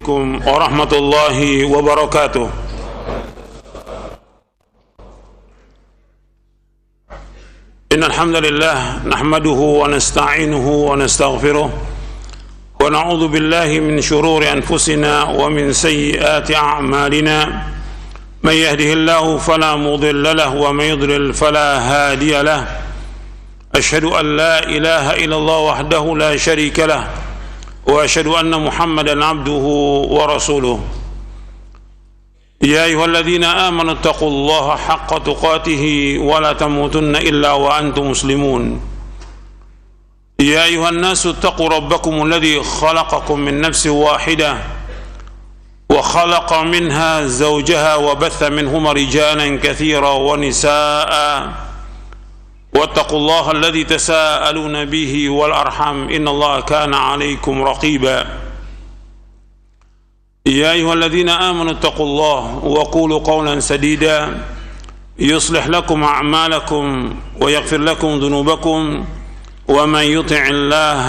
Assalamualaikum warahmatullahi wabarakatuh. Innal hamdalillah nahmaduhu wa nasta'inuhu wa nastaghfiruh wa na'udzu billahi min shururi anfusina wa min sayyiati a'malina. Man yahdihillahu fala mudilla lahu wa man yudlil fala hadiya lahu. Asyhadu an la ilaha illallah wahdahu la syarika lahu wa asyhadu anna Muhammadan abduhu wa rasuluh. Ya ayyuhalladzina amanu taqullaha haqqa tuqatih wa la tamutunna illa wa antum muslimun. Ya ayyuhan nasu taqu rabbakum alladzi khalaqakum min nafsin wahidah wa khalaqa minha zawjaha wa batha minhuma rijalan katsiran wa nisaa'a. واتقوا الله الذي تساءلون به والأرحام إن الله كان عليكم رقيبا يا أيها الذين آمنوا اتقوا الله وقولوا قولا سديدا يصلح لكم أعمالكم ويغفر لكم ذنوبكم ومن يطع الله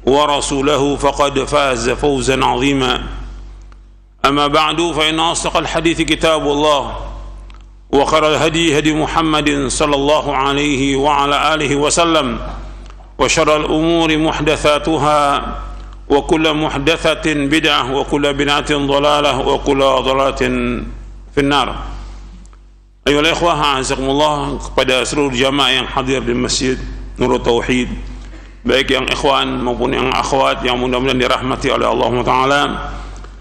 ورسوله فقد فاز فوزا عظيما أما بعد فإن أصدق الحديث كتاب الله وخير الهدي هدي محمد صلى الله عليه وعلى آله وسلم وشر الأمور محدثاتها وكل محدثة بدعة وكل بدعة ضلالة وكل ضلالة في النار. أيها الإخوة أعزكم الله, kepada seluruh jamaah yang hadir di Masjid Nurul Tauhid, baik yang ikhwan maupun yang akhwat yang mudah-mudahan dirahmati oleh Allah Ta'ala,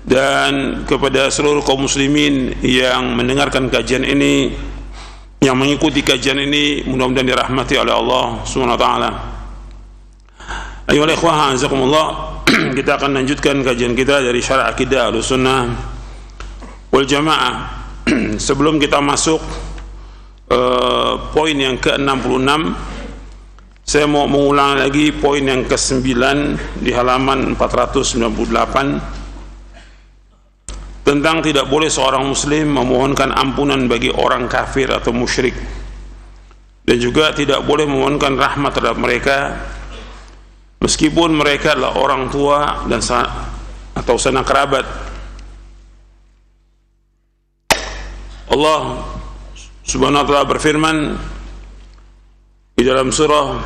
dan kepada seluruh kaum muslimin yang mendengarkan kajian ini, yang mengikuti kajian ini, mudah-mudahan dirahmati oleh Allah Subhanahu wa taala. Ayyuhal ikhwah azakumullah, kita akan lanjutkan kajian kita dari Syarah Aqidah Ahlussunnah wal Jamaah. Sebelum kita masuk poin yang ke-66, saya mau mengulang lagi poin yang ke-9 di halaman 498 tentang tidak boleh seorang muslim memohonkan ampunan bagi orang kafir atau musyrik, dan juga tidak boleh memohonkan rahmat terhadap mereka meskipun mereka adalah orang tua dan atau sanak kerabat. Allah Subhanahu wa ta'ala berfirman di dalam surah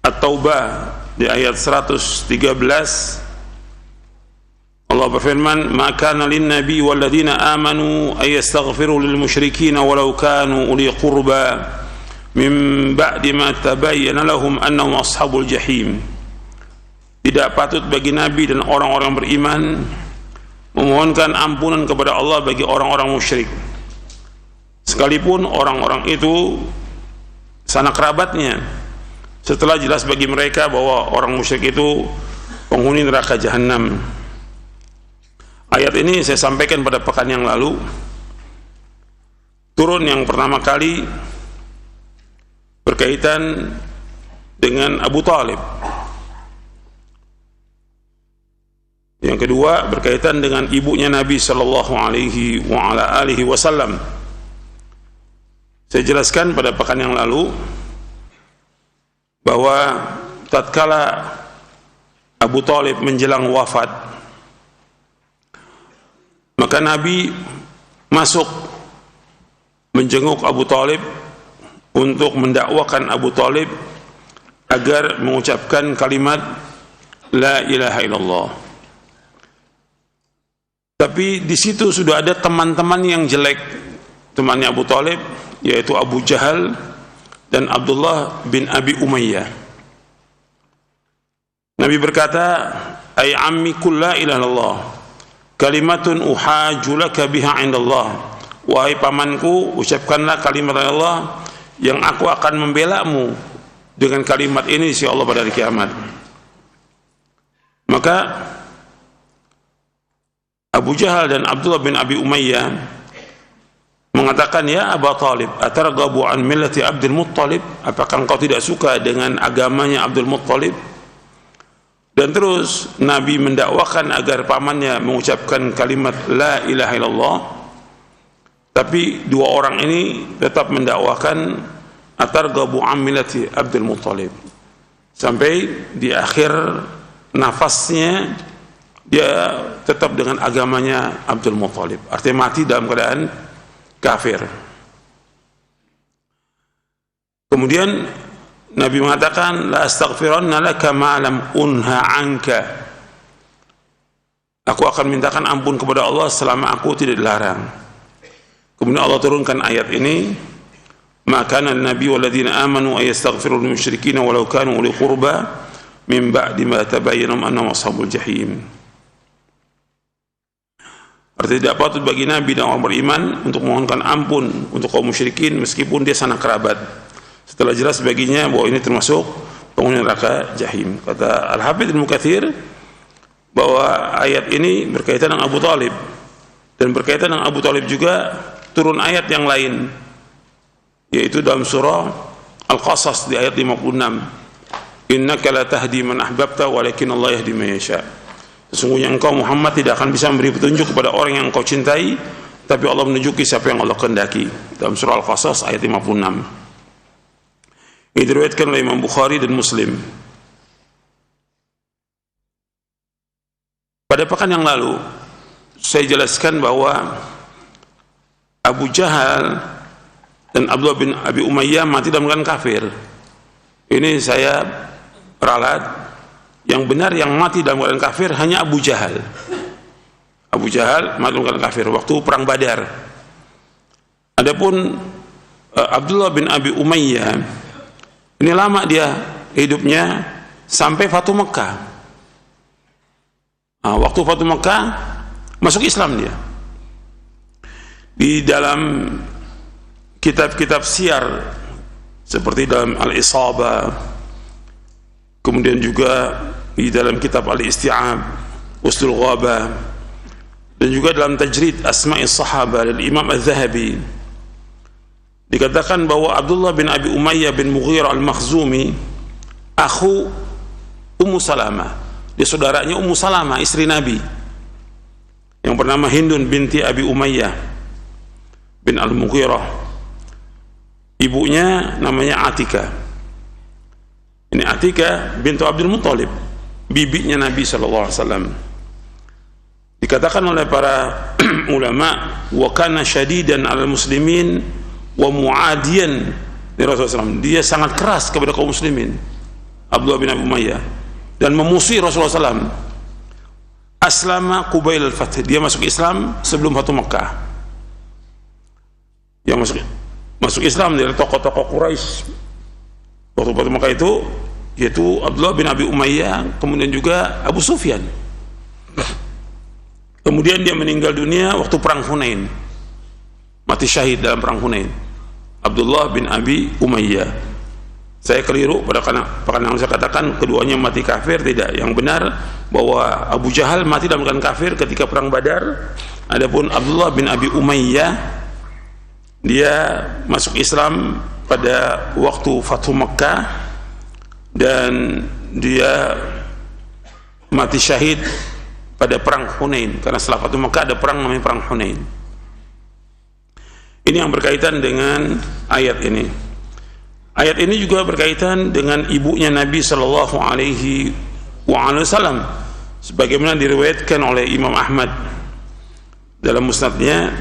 At-Taubah di ayat 113, Allah berfirman, "Ma kana lin-nabi wal ladzina amanu ay yastaghfiru lil musyrikin walau kanu uli qurba min ba'di ma tabayyana lahum annahum ashabul jahim." Tidak patut bagi nabi dan orang-orang beriman memohonkan ampunan kepada Allah bagi orang-orang musyrik, sekalipun orang-orang itu sanak kerabatnya, setelah jelas bagi mereka bahwa orang musyrik itu penghuni neraka jahanam. Ayat ini saya sampaikan pada pekan yang lalu, turun yang pertama kali berkaitan dengan Abu Talib, yang kedua berkaitan dengan ibunya Nabi sallallahu alaihi wa ala alihi wasallam. Saya jelaskan pada pekan yang lalu bahwa tatkala Abu Talib menjelang wafat, maka Nabi masuk menjenguk Abu Talib untuk mendakwakan Abu Talib agar mengucapkan kalimat La ilaha illallah. Tapi di situ sudah ada teman-teman yang jelek, temannya Abu Talib, yaitu Abu Jahal dan Abdullah bin Abi Umayyah. Nabi berkata, Ay ammi kul la ilaha illallah, kalimatun uhajulaka biha indallah. Wahai pamanku, ucapkanlah kalimat Allah yang aku akan membelamu dengan kalimat ini si Allah pada hari kiamat. Maka Abu Jahal dan Abdullah bin Abi Umayyah mengatakan, ya Abu Talib, atarghabu an millati Abdul Muttalib, apakah engkau tidak suka dengan agamanya Abdul Muttalib? Dan terus Nabi mendakwakan agar pamannya mengucapkan kalimat La ilaha illallah. Tapi dua orang ini tetap mendakwakan atarghabu an millati Abdul Muttalib, sampai di akhir nafasnya dia tetap dengan agamanya Abdul Muthalib, artinya mati dalam keadaan kafir. Kemudian Nabi mengatakan, la astaghfiranna laka ma lam unha anka, aku akan mintakan ampun kepada Allah selama aku tidak dilarang. Kemudian Allah turunkan ayat ini, ma kana an-nabi wal ladzina amanu ay yastaghfiru lil musyrikeena walau kanu uli qurba min ba'di ma tabayyana annahum ashabul jahim. Artinya tidak patut bagi Nabi dan orang beriman untuk memohonkan ampun untuk kaum musyrikin meskipun dia sanak kerabat, setelah jelas baginya bahwa ini termasuk penghuni neraka jahim. Kata Al-Hafidz Ibnu Katsir bahwa ayat ini berkaitan dengan Abu Thalib, dan berkaitan dengan Abu Thalib juga turun ayat yang lain, yaitu dalam surah Al-Qasas di ayat 56, innaka la tahdi man ahbabta walakin Allah yahdi man yasha. Sesungguhnya engkau Muhammad tidak akan bisa memberi petunjuk kepada orang yang engkau cintai, tapi Allah menunjuki siapa yang Allah kehendaki. Dalam surah Al-Qasas ayat 56. Ini diriwayatkan oleh Imam Bukhari dan Muslim. Pada pekan yang lalu saya jelaskan bahwa Abu Jahal dan Abdullah bin Abi Umayyah mati dalam keadaan kafir. Ini saya ralat. Yang benar yang mati dalam keadaan kafir hanya Abu Jahal. Abu Jahal mati dalam keadaan kafir waktu perang Badar. Adapun Abdullah bin Abi Umayyah ini lama dia hidupnya sampai Fatu Mekah. Waktu Fatu Mekah masuk Islam dia. Di dalam kitab-kitab syiar seperti dalam Al-Isabah, kemudian juga di dalam kitab Al-Isti'ab, Usdul Ghabah, dan juga dalam Tajrid Asma'is Sahabah dari Imam Az-Zahabi dikatakan bahwa Abdullah bin Abi Umayyah bin Mughirah Al-Makhzumi akhu Ummu Salamah, dia saudaranya Ummu Salamah istri Nabi yang bernama Hindun binti Abi Umayyah bin Al-Mughirah. Ibunya namanya Atika. Ini Atika bintu Abdul Muthalib, bibinya Nabi SAW. Dikatakan oleh para ulama, wa kana syadidan 'alal muslimin wa mu'adiyan li Rasulullah SAW. Dia sangat keras kepada kaum muslimin, Abdullah bin Abi Umayyah, dan memusuhi Rasulullah SAW. Aslama qubail al-fath, dia masuk Islam sebelum Fatu Makkah. Yang masuk Islam dari tokoh-tokoh Quraisy waktu Fatu Makkah itu, yaitu Abdullah bin Abi Umayyah, kemudian juga Abu Sufyan. Kemudian dia meninggal dunia waktu perang Hunain, mati syahid dalam perang Hunain, Abdullah bin Abi Umayyah. Saya keliru pada pekan yang saya katakan keduanya mati kafir. Tidak, yang benar bahwa Abu Jahal mati dalam keadaan kafir ketika perang Badar. Adapun Abdullah bin Abi Umayyah dia masuk Islam pada waktu Fathu Makkah, dan dia mati syahid pada perang Hunain, karena setelah Fathu Makkah ada perang namanya perang Hunain. Ini yang berkaitan dengan ayat ini. Ayat ini juga berkaitan dengan ibunya Nabi sallallahu alaihi wasallam, sebagaimana diriwayatkan oleh Imam Ahmad dalam musnadnya.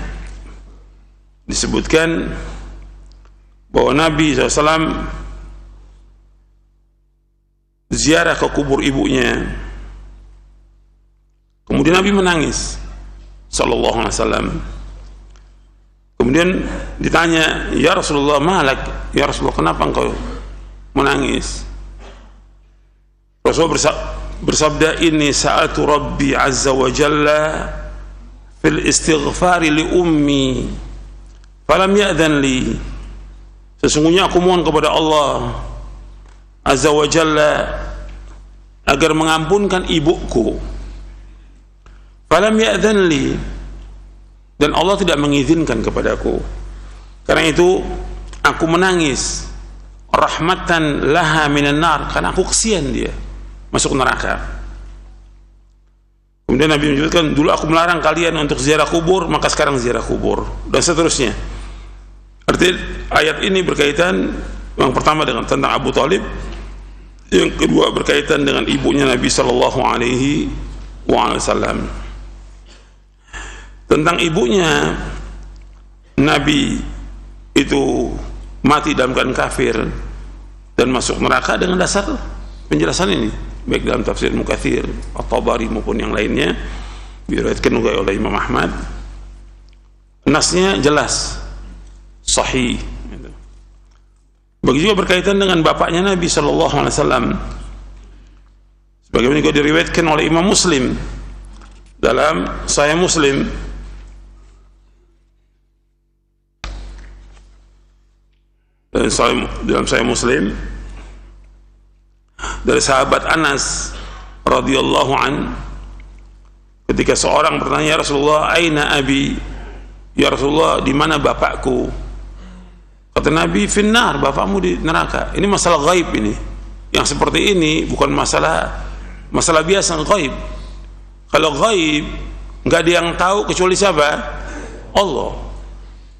Disebutkan bahwa Nabi SAW ziarah ke kubur ibunya, kemudian Nabi menangis sallallahu alaihi wasallam. Kemudian ditanya, ya Rasulullah, malak, ya Rasulullah, kenapa engkau menangis? Rasulullah bersabda, inni sa'atu Rabbi azza wa jalla fil istighfari li ummi falam ya'dhan li. Sesungguhnya aku mohon kepada Allah azza wa jalla agar mengampunkan ibuku, falam ya'dhan li, dan Allah tidak mengizinkan kepadaku. Karena itu aku menangis, rahmatan laha minan nar, karena aku kesian dia masuk neraka. Kemudian Nabi menyebutkan, dulu aku melarang kalian untuk ziarah kubur, maka sekarang ziarah kubur, dan seterusnya. Artinya ayat ini berkaitan yang pertama dengan tentang Abu Thalib, yang kedua berkaitan dengan ibunya Nabi sallallahu alaihi wasallam. Tentang ibunya, Nabi itu mati dalam keadaan kafir dan masuk neraka dengan dasar penjelasan ini, baik dalam tafsir Mukatsir, At-Tabari maupun yang lainnya, diriwayatkan juga oleh Imam Ahmad. Nasnya jelas, sahih. Begitu juga berkaitan dengan bapaknya Nabi Sallallahu Alaihi Wasallam, sebagaimana juga diriwayatkan oleh Imam Muslim dalam Sahih Muslim. Dalam Sahih Muslim dari sahabat Anas radhiyallahu an, ketika seorang bertanya, "Ya Rasulullah, aina abi?" Ya Rasulullah, di mana bapakku? Kata Nabi, finnar, bapakmu di neraka. Ini masalah gaib ini. Yang seperti ini bukan masalah biasa, gaib. Kalau gaib nggak ada yang tahu kecuali siapa? Allah.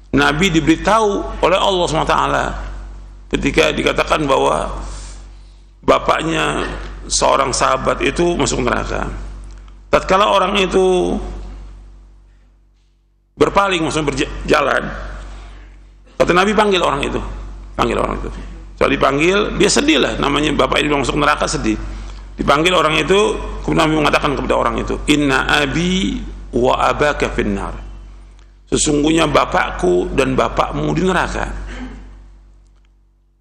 Nabi diberitahu oleh Allah SWT ketika dikatakan bahwa bapaknya seorang sahabat itu masuk neraka. Tatkala orang itu berpaling, maksudnya berjalan, kata Nabi, panggil orang itu. Setelah dipanggil, dia sedih lah, namanya bapak ini masuk neraka, sedih. Dipanggil orang itu, kemudian Nabi mengatakan kepada orang itu, inna abi wa abaka finnar, sesungguhnya bapakku dan bapakmu di neraka.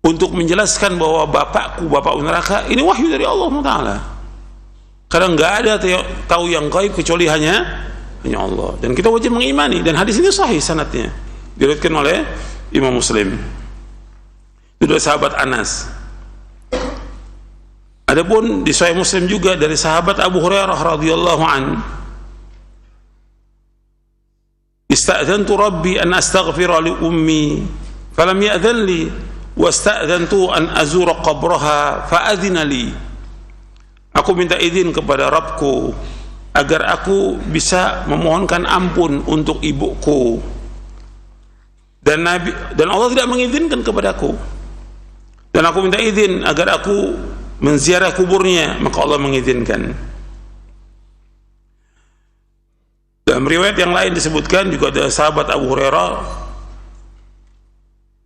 Untuk menjelaskan bahwa bapakku neraka, ini wahyu dari Allah Ta'ala, karena nggak ada tahu yang gaib kecuali hanya Allah, dan kita wajib mengimani. Dan hadis ini sahih sanadnya, diriwayatkan oleh Imam Muslim. Itu dari sahabat Anas. Adapun di Sahih Muslim juga dari sahabat Abu Hurairah radhiyallahu an, ista'dzantu rabbi an astaghfira li ummi falam ya'dhan li wasta'dzantu an azura qabraha fa adzina li. Aku minta izin kepada Rabbku agar aku bisa memohonkan ampun untuk ibuku, dan Allah tidak mengizinkan kepadaku, dan aku minta izin agar aku menziarah kuburnya, maka Allah mengizinkan. Dalam riwayat yang lain disebutkan juga ada sahabat Abu Hurairah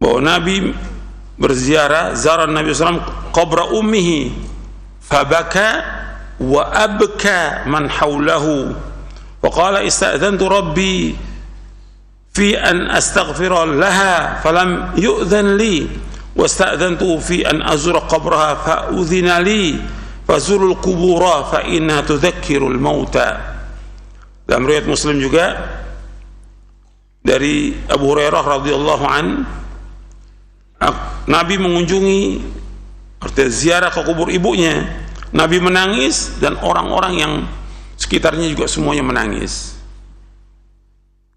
bahwa Nabi berziarah, zara Nabi SAW qabra ummihi fabaka wa abka man hawlahu wa qala ista'dhantu rabbi fi an astaghfira laha falam yu'dhan li wasta'dhantu fi an azura qabraha fa udhina li fazurul qubura fa inna tudzakkirul mauta. Dalam riwayat Muslim juga dari Abu Hurairah radhiyallahu an, Nabi mengunjungi, artinya ziarah ke kubur ibunya. Nabi menangis dan orang-orang yang sekitarnya juga semuanya menangis.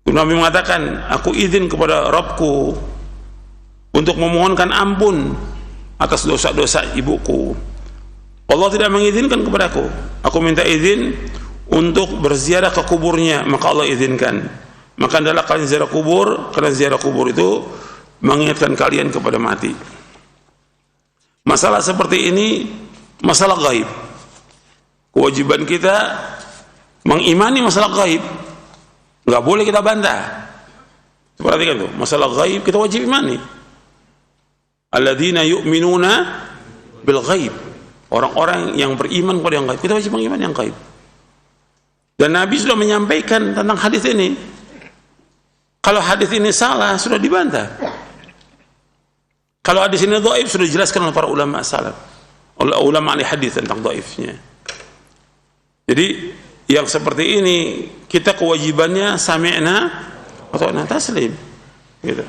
Nabi mengatakan, aku izin kepada Rabbku untuk memohonkan ampun atas dosa-dosa ibuku. Allah tidak mengizinkan kepadaku. Aku minta izin untuk berziarah ke kuburnya, maka Allah izinkan. Maka adalah kalian ziarah kubur, karena ziarah kubur itu mengingatkan kalian kepada mati. Masalah seperti ini masalah gaib. Kewajiban kita mengimani masalah gaib, nggak boleh kita bantah. Perhatikan tuh, masalah gaib kita wajib imani. Alladzina yu'minuna bil ghaib, orang-orang yang beriman kepada yang gaib, kita wajib mengimani yang gaib. Dan Nabi sudah menyampaikan tentang hadis ini. Kalau hadis ini salah, sudah dibantah. Kalau hadis ini dhaif, sudah dijelaskan oleh para ulama salaf, oleh ulama ahli hadis tentang dhaifnya. Jadi yang seperti ini kita kewajibannya sami'na atau taslim, gitu.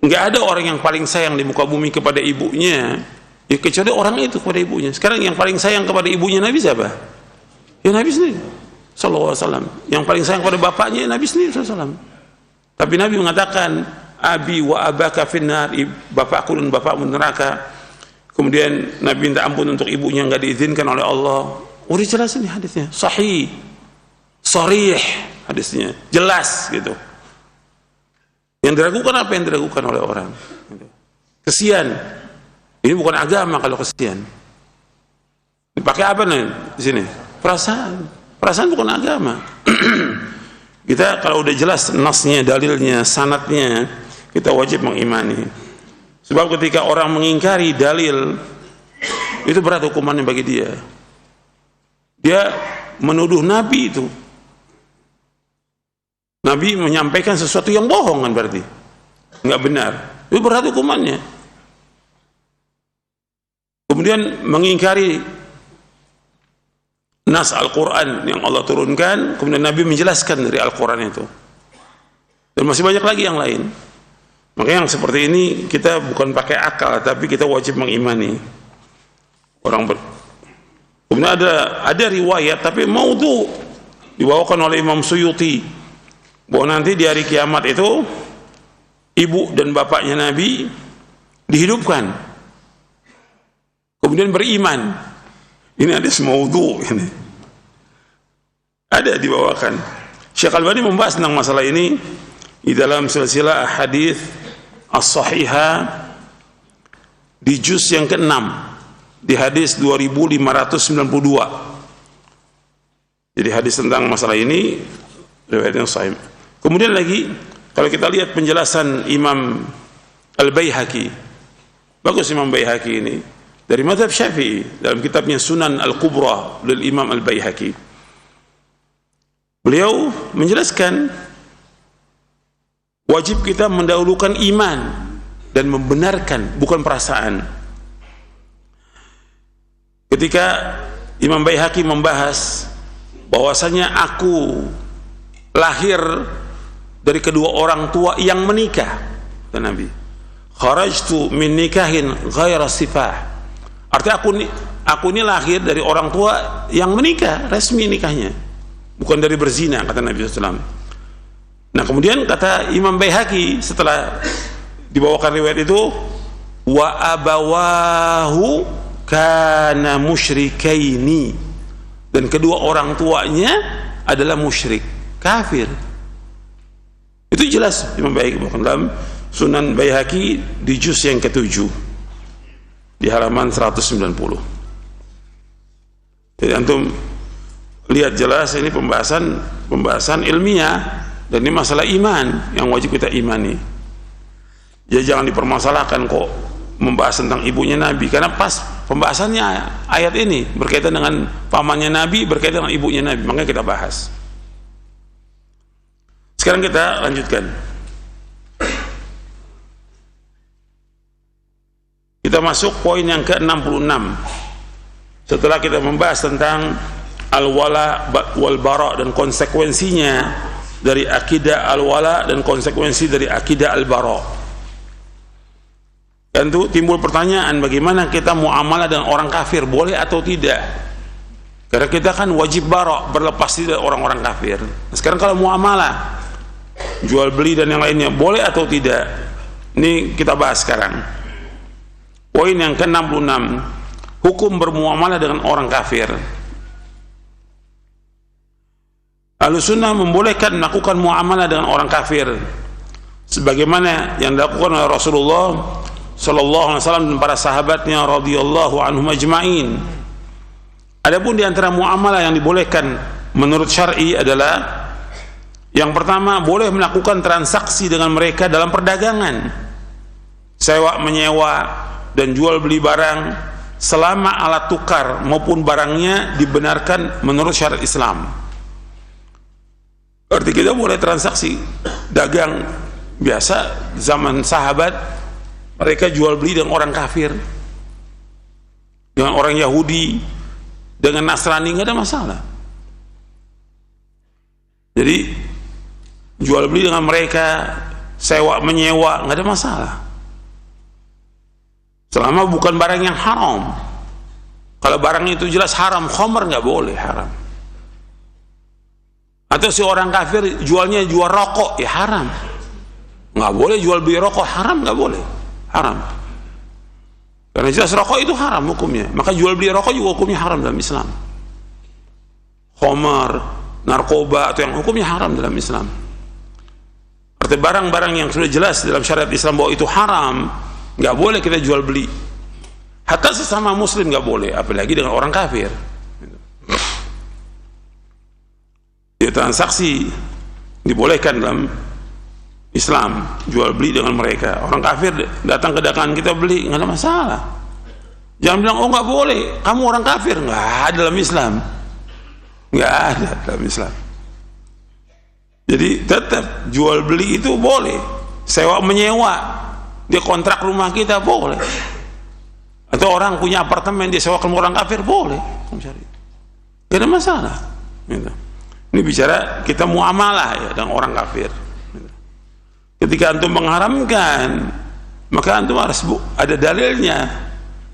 Nggak ada orang yang paling sayang di muka bumi kepada ibunya, ya kecuali orang itu kepada ibunya. Sekarang yang paling sayang kepada ibunya Nabi siapa? Ya Nabi sendiri sallallahu alaihi wasallam. Yang paling sayang kepada bapaknya Nabi sendiri sallallahu alaihi wasallam. Tapi Nabi mengatakan, abi wa abaka finnar, bapakku dan bapakmu neraka. Kemudian Nabi minta ampun untuk ibunya, nggak diizinkan oleh Allah. Udah jelas ini hadisnya, sahih, sharih hadisnya, jelas gitu. Yang diragukan apa yang diragukan oleh orang? Kesian. Ini bukan agama kalau kesian. Dipakai apa nih di sini? Perasaan bukan agama. Kita kalau udah jelas nasnya, dalilnya, sanadnya, kita wajib mengimani. Sebab ketika orang mengingkari dalil, itu berat hukumannya bagi dia. Dia menuduh Nabi itu. Nabi menyampaikan sesuatu yang bohong kan berarti. Enggak benar. Itu berat hukumannya. Kemudian mengingkari nas Al-Quran yang Allah turunkan, kemudian Nabi menjelaskan dari Al-Quran itu. Dan masih banyak lagi yang lain. Makanya yang seperti ini kita bukan pakai akal, tapi kita wajib mengimani. Kemudian ada riwayat, tapi maudhu, dibawakan oleh Imam Suyuti, bahwa nanti di hari kiamat itu ibu dan bapaknya Nabi dihidupkan, kemudian beriman. Ini ada maudhu ini. Ada dibawakan. Syekh Albani membahas tentang masalah ini di dalam silsilah hadis as-sahihah di juz yang ke-6 di hadis 2592. Jadi hadis tentang masalah ini riwayat yang sahih. Kemudian lagi kalau kita lihat penjelasan Imam Al-Baihaqi, bagus Imam Baihaqi ini dari mazhab Syafi'i dalam kitabnya Sunan Al-Kubra dari Imam Al-Baihaqi. Beliau menjelaskan wajib kita mendahulukan iman dan membenarkan, bukan perasaan. Ketika Imam Baihaqi membahas bahwasanya aku lahir dari kedua orang tua yang menikah, kata Nabi, kharajtu min nikahin ghaira sifah. Artinya aku ini lahir dari orang tua yang menikah, resmi nikahnya, bukan dari berzina, kata Nabi SAW. Nah kemudian kata Imam Baihaqi setelah dibawakan riwayat itu, wa abawahu kana musyrikaini, dan kedua orang tuanya adalah musyrik, kafir. Itu jelas Imam Baihaqi bahkan dalam Sunan Baihaqi di juz yang ke-7 di halaman 190. Jadi antum lihat jelas ini pembahasan ilmiah, dan ini masalah iman yang wajib kita imani. Ya jangan dipermasalahkan kok membahas tentang ibunya Nabi, karena pas pembahasannya ayat ini berkaitan dengan pamannya Nabi, berkaitan dengan ibunya Nabi, makanya kita bahas. Sekarang kita lanjutkan. Kita masuk poin yang ke-66. Setelah kita membahas tentang al-wala wal bara dan konsekuensinya dari akidah al-wala dan konsekuensi dari akidah al-bara. Dan itu timbul pertanyaan, bagaimana kita muamalah dengan orang kafir, boleh atau tidak? Karena kita kan wajib bara, berlepas dari orang-orang kafir. Nah, sekarang kalau muamalah, jual beli dan yang lainnya, boleh atau tidak? Ini kita bahas sekarang. Poin yang ke-66, hukum bermuamalah dengan orang kafir. Ahlussunnah membolehkan melakukan muamalah dengan orang kafir sebagaimana yang dilakukan oleh Rasulullah sallallahu alaihi wasallam dan para sahabatnya radhiyallahu anhum ajma'in. Adapun di antara muamalah yang dibolehkan menurut syar'i adalah yang pertama, boleh melakukan transaksi dengan mereka dalam perdagangan, sewa menyewa dan jual beli barang, selama alat tukar maupun barangnya dibenarkan menurut syariat Islam. Berarti kita boleh transaksi dagang biasa zaman sahabat, mereka jual beli dengan orang kafir, dengan orang Yahudi, dengan Nasrani, nggak ada masalah. Jadi jual beli dengan mereka, sewa menyewa, nggak ada masalah, selama bukan barang yang haram. Kalau barang itu jelas haram, khamr nggak boleh, haram. Atau si orang kafir jual rokok, ya haram, nggak boleh jual beli rokok, haram, nggak boleh, haram. Karena jelas rokok itu haram hukumnya, maka jual beli rokok juga hukumnya haram dalam Islam. Khamr, narkoba, atau yang hukumnya haram dalam Islam. Artinya barang-barang yang sudah jelas dalam syariat Islam bahwa itu haram, nggak boleh kita jual beli. Hatta sesama muslim nggak boleh, apalagi dengan orang kafir. Ya, transaksi dibolehkan dalam Islam, jual beli dengan mereka. Orang kafir datang ke dagangan kita beli, nggak ada masalah. Jangan bilang, oh nggak boleh, kamu orang kafir. Nggak ada dalam Islam, nggak ada dalam Islam. Jadi tetap jual beli itu boleh, sewa menyewa, dia kontrak rumah kita boleh, atau orang punya apartemen dia sewa ke orang kafir boleh, nggak ada masalah. Ini bicara kita muamalah ya dengan orang kafir. Ketika antum mengharamkan, maka antum harus ada dalilnya,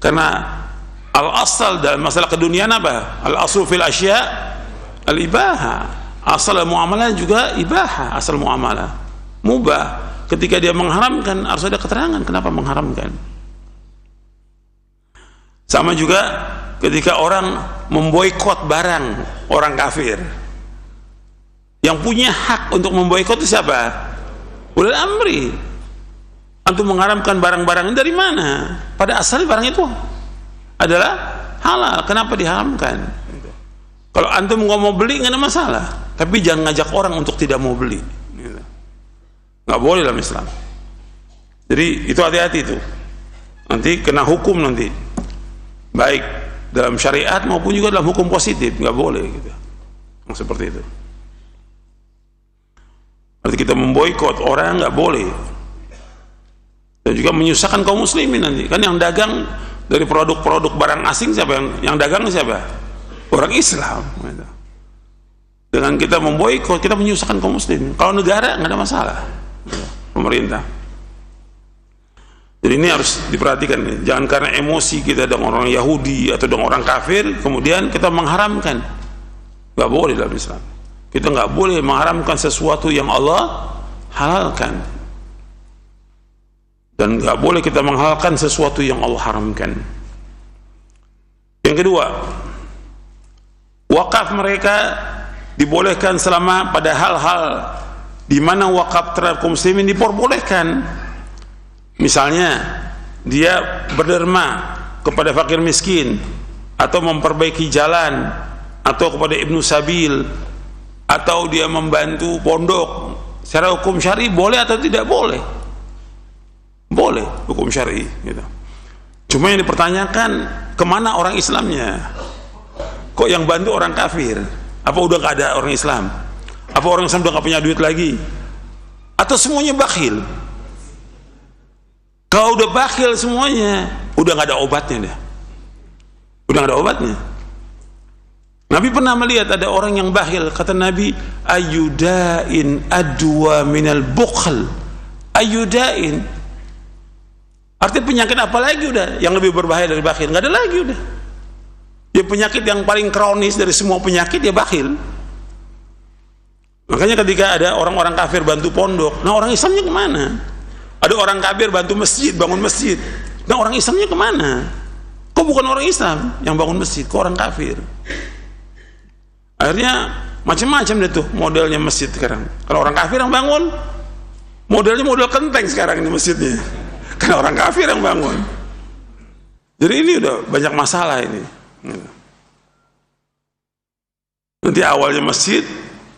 karena al-asal dalam masalah keduniaan apa? Al-aslu fil asya al-ibaha. Asal muamalah juga ibaha, asal muamalah mubah. Ketika dia mengharamkan harus ada keterangan kenapa mengharamkan. Sama juga ketika orang memboikot barang orang kafir, yang punya hak untuk memboikot itu siapa? Ulil amri. Antum mengharamkan barang-barang ini dari mana? Pada asalnya barang itu adalah halal, kenapa diharamkan? Kalau antum nggak mau beli nggak ada masalah, tapi jangan ngajak orang untuk tidak mau beli. Nggak boleh dalam Islam. Jadi itu hati-hati itu. Nanti kena hukum nanti, baik dalam syariat maupun juga dalam hukum positif, nggak boleh gitu. Yang seperti itu. Berarti kita memboikot orang nggak boleh, dan juga menyusahkan kaum muslimin nanti. Kan yang dagang dari produk-produk barang asing siapa? Yang dagang siapa? Orang Islam. Dengan kita memboikot, kita menyusahkan kaum muslimin. Kalau negara nggak ada masalah, pemerintah. Jadi ini harus diperhatikan. Jangan karena emosi kita dengan orang Yahudi atau dengan orang kafir kemudian kita mengharamkan. Nggak boleh dalam Islam. Kita nggak boleh mengharamkan sesuatu yang Allah halalkan, dan nggak boleh kita menghalalkan sesuatu yang Allah haramkan. Yang kedua, wakaf mereka dibolehkan selama pada hal-hal di mana wakaf terhadap kaum muslimin diperbolehkan. Misalnya dia berderma kepada fakir miskin, atau memperbaiki jalan, atau kepada ibnu sabil, atau dia membantu pondok. Secara hukum syar'i boleh atau tidak boleh? Boleh, hukum syar'i gitu. Cuma yang dipertanyakan, kemana orang Islamnya? Kok yang bantu orang kafir? Apa udah gak ada orang Islam? Apa orang Islam udah gak punya duit lagi? Atau semuanya bakhil? Kalau udah bakhil semuanya, udah gak ada obatnya dah. Udah gak ada obatnya. Nabi pernah melihat ada orang yang bakhil, kata Nabi, ayyudain adwa minal bukhl. Ayyudain, artinya penyakit apa lagi udah yang lebih berbahaya dari bakhil? Nggak ada lagi udah. Dia penyakit yang paling kronis dari semua penyakit, dia bakhil. Makanya ketika ada orang-orang kafir bantu pondok, nah orang Islamnya kemana? Ada orang kafir bantu masjid, bangun masjid, nah orang Islamnya kemana? Kok bukan orang Islam yang bangun masjid, kok orang kafir? Akhirnya macam-macam deh tuh modelnya masjid sekarang. Kalau orang kafir yang bangun, modelnya model kenteng sekarang ini masjidnya, karena orang kafir yang bangun. Jadi ini udah banyak masalah ini. Nanti awalnya masjid,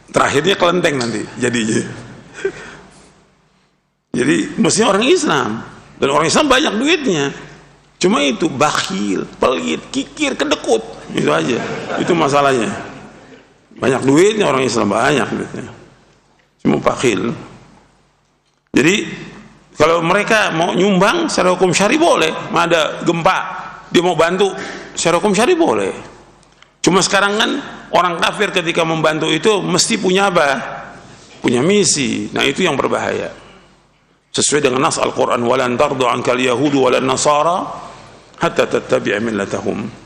terakhirnya kelenteng nanti jadinya. Jadi mestinya orang Islam, dan orang Islam banyak duitnya, cuma itu bakhil, pelit, kikir, kedekut, itu aja. Itu masalahnya. Banyak duitnya orang Islam, banyak duitnya, cuma bakhil. Jadi kalau mereka mau nyumbang secara hukum syari boleh. Ada gempa, dia mau bantu secara hukum syari boleh. Cuma sekarang kan orang kafir ketika membantu itu mesti punya apa? Punya misi. Nah itu yang berbahaya. Sesuai dengan nas Al-Quran, walan tardu ankal yahudu walan nasara hatta tattabi'a millatahum.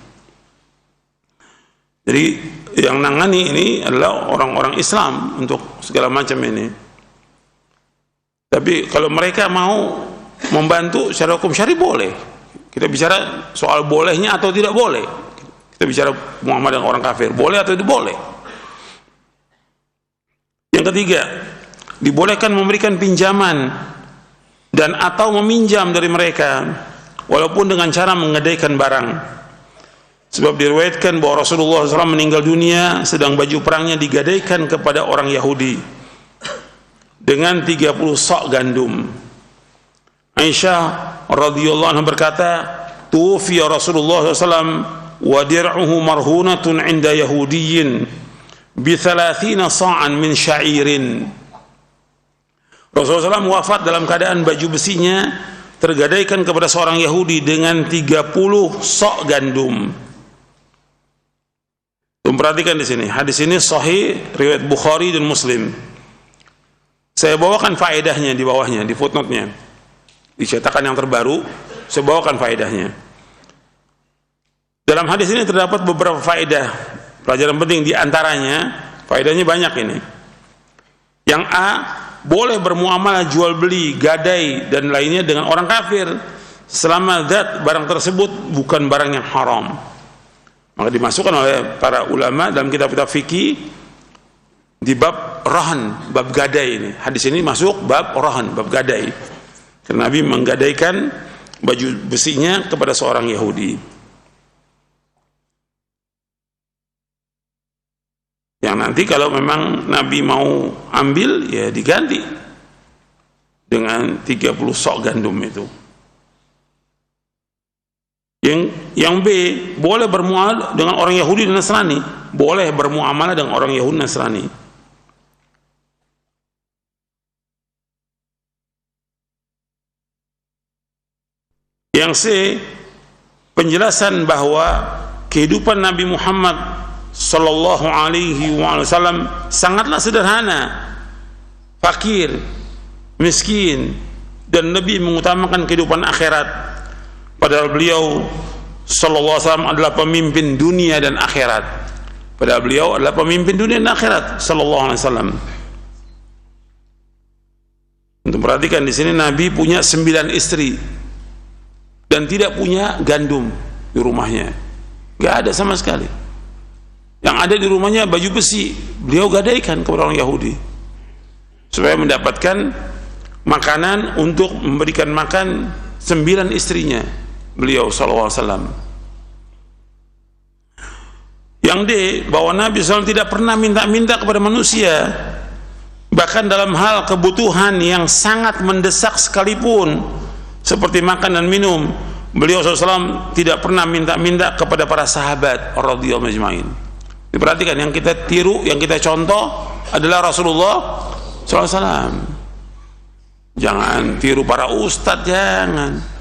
Jadi yang nangani ini adalah orang-orang Islam untuk segala macam ini. Tapi kalau mereka mau membantu secara hukum syari boleh. Kita bicara soal bolehnya atau tidak boleh. Kita bicara Muhammad dan orang kafir, boleh atau tidak boleh. Yang ketiga, dibolehkan memberikan pinjaman dan atau meminjam dari mereka, walaupun dengan cara menggadaikan barang. Sebab diriwayatkan bahwa Rasulullah SAW meninggal dunia sedang baju perangnya digadaikan kepada orang Yahudi dengan 30 sok gandum. Aisyah radhiyallahu anha berkata, "Tuwfiya Rasulullah SAW wa dir'uhu marhunatun 'inda Yahudiyyin bi 30 sa'an min sya'irin." Rasulullah SAW wafat dalam keadaan baju besinya tergadaikan kepada seorang Yahudi dengan 30 sok gandum. Perhatikan di sini, hadis ini sahih riwayat Bukhari dan Muslim. Saya bawakan faedahnya di bawahnya, di footnote-nya, di cetakan yang terbaru. Saya bawakan faedahnya. Dalam hadis ini terdapat beberapa faedah, pelajaran penting. Di antaranya, faedahnya banyak ini. Yang A, boleh bermuamalah jual beli, gadai dan lainnya dengan orang kafir selama zat barang tersebut bukan barang yang haram. Maka dimasukkan oleh para ulama dalam kitab-kitab fikih di bab rahan, bab gadai ini. Hadis ini masuk bab rahan, bab gadai. Karena Nabi menggadaikan baju besinya kepada seorang Yahudi. Yang nanti kalau memang Nabi mau ambil, ya diganti dengan 30 sok gandum itu. Yang B, boleh bermuamalah dengan orang Yahudi dan Nasrani. Boleh bermuamalah dengan orang Yahudi dan Nasrani. Yang C, penjelasan bahwa kehidupan Nabi Muhammad sallallahu alaihi wasallam sangatlah sederhana, fakir, miskin, dan Nabi mengutamakan kehidupan akhirat. Padahal beliau sallallahu alaihi wasallam adalah pemimpin dunia dan akhirat. Padahal beliau adalah pemimpin dunia dan akhirat sallallahu alaihi wasallam. Untuk perhatikan di sini, Nabi punya 9 istri dan tidak punya gandum di rumahnya. Gak ada sama sekali. Yang ada di rumahnya baju besi, beliau gadaikan kepada orang Yahudi supaya mendapatkan makanan untuk memberikan makan 9 istrinya beliau sallallahu alaihi wasallam. Yang D, bahwa Nabi SAW tidak pernah minta-minta kepada manusia, bahkan dalam hal kebutuhan yang sangat mendesak sekalipun seperti makan dan minum, beliau SAW tidak pernah minta-minta kepada para sahabat radhiyallahu ajmain. Diperhatikan, yang kita tiru, yang kita contoh adalah Rasulullah SAW. Jangan tiru para ustadz, jangan.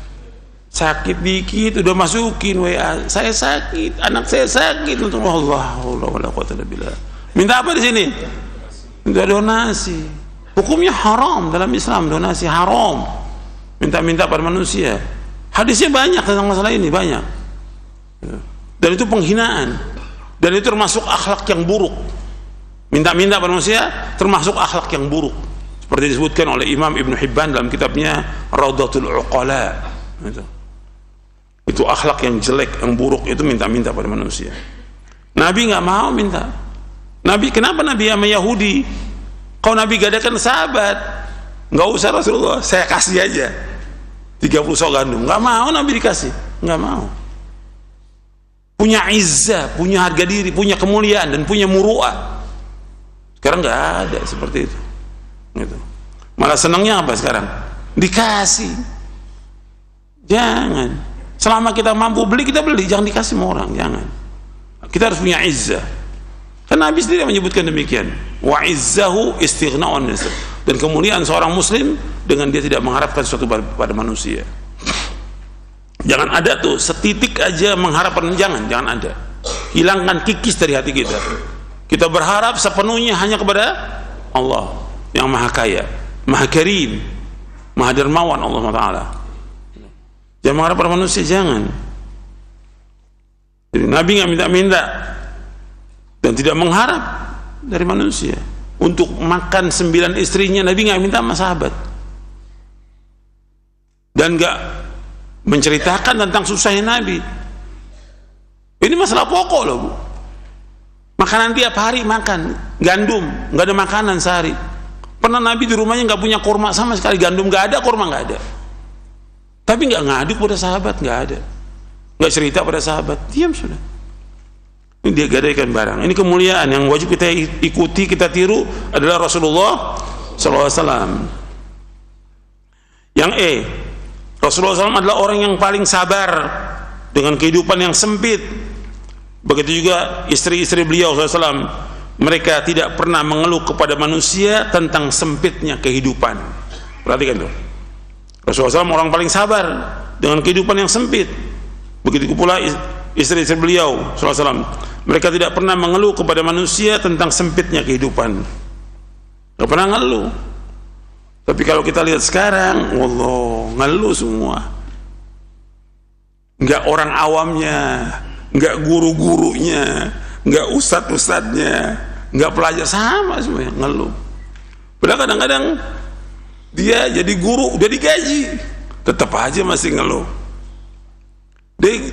Sakit dikit udah masukin WA, saya sakit, anak saya sakit, untuk Allah wala quwwata illa billah. Minta apa di sini? Minta donasi. Hukumnya haram dalam Islam, donasi haram. Minta-minta pada manusia. Hadisnya banyak tentang masalah ini, banyak. Dan itu penghinaan. Dan itu termasuk akhlak yang buruk. Minta-minta pada manusia termasuk akhlak yang buruk. Seperti disebutkan oleh Imam Ibn Hibban dalam kitabnya Raudatul Uqala. Itu akhlak yang jelek, yang buruk, itu minta-minta pada manusia. Nabi nggak mau minta. Nabi, kenapa Nabi sama Yahudi? Kalau Nabi gadaikan sahabat, nggak usah Rasulullah, saya kasih aja 30 sok gandum. Nggak mau Nabi dikasih, nggak mau. Punya izzah, punya harga diri, punya kemuliaan, dan punya muru'ah. Sekarang nggak ada seperti itu. Gitu. Malah senangnya apa sekarang? Dikasih. Jangan. Selama kita mampu beli, kita beli, jangan dikasih sama orang, jangan. Kita harus punya izzah. Karena Nabi sendiri menyebutkan demikian. Wa izzahu istighna'un nas. Dan kemuliaan seorang muslim dengan dia tidak mengharapkan sesuatu pada manusia. Jangan ada tuh setitik aja mengharapkan, jangan ada. Hilangkan kikis dari hati kita. Kita berharap sepenuhnya hanya kepada Allah yang Maha Kaya, Maha Karim, Maha Dermawan, Allah Taala. Jangan mengharap pada manusia, jangan. Jadi Nabi nggak minta-minta dan tidak mengharap dari manusia. Untuk makan 9 istrinya Nabi nggak minta sama sahabat, dan nggak menceritakan tentang susahnya Nabi. Ini masalah pokok loh, Bu. Makanan tiap hari makan gandum, nggak ada makanan sehari. Pernah Nabi di rumahnya nggak punya kurma sama sekali, gandum nggak ada, kurma nggak ada. Tapi nggak ngadu pada sahabat, nggak ada, nggak cerita pada sahabat, diam sudah. Ini dia gadaikan barang. Ini kemuliaan yang wajib kita ikuti, kita tiru adalah Rasulullah SAW. Yang Rasulullah SAW adalah orang yang paling sabar dengan kehidupan yang sempit. Begitu juga istri-istri beliau SAW, mereka tidak pernah mengeluh kepada manusia tentang sempitnya kehidupan. Perhatikan tuh, Rasulullah SAW orang paling sabar dengan kehidupan yang sempit. Begitu pula istri-istri beliau SAW, mereka tidak pernah mengeluh kepada manusia tentang sempitnya kehidupan. Tidak pernah ngeluh. Tapi kalau kita lihat sekarang, wallah, ngeluh semua. Enggak orang awamnya, enggak guru-gurunya, enggak ustadz-ustadznya, enggak pelajar, sama semuanya ngeluh. Padahal kadang-kadang dia jadi guru udah digaji, tetap aja masih ngeluh. Di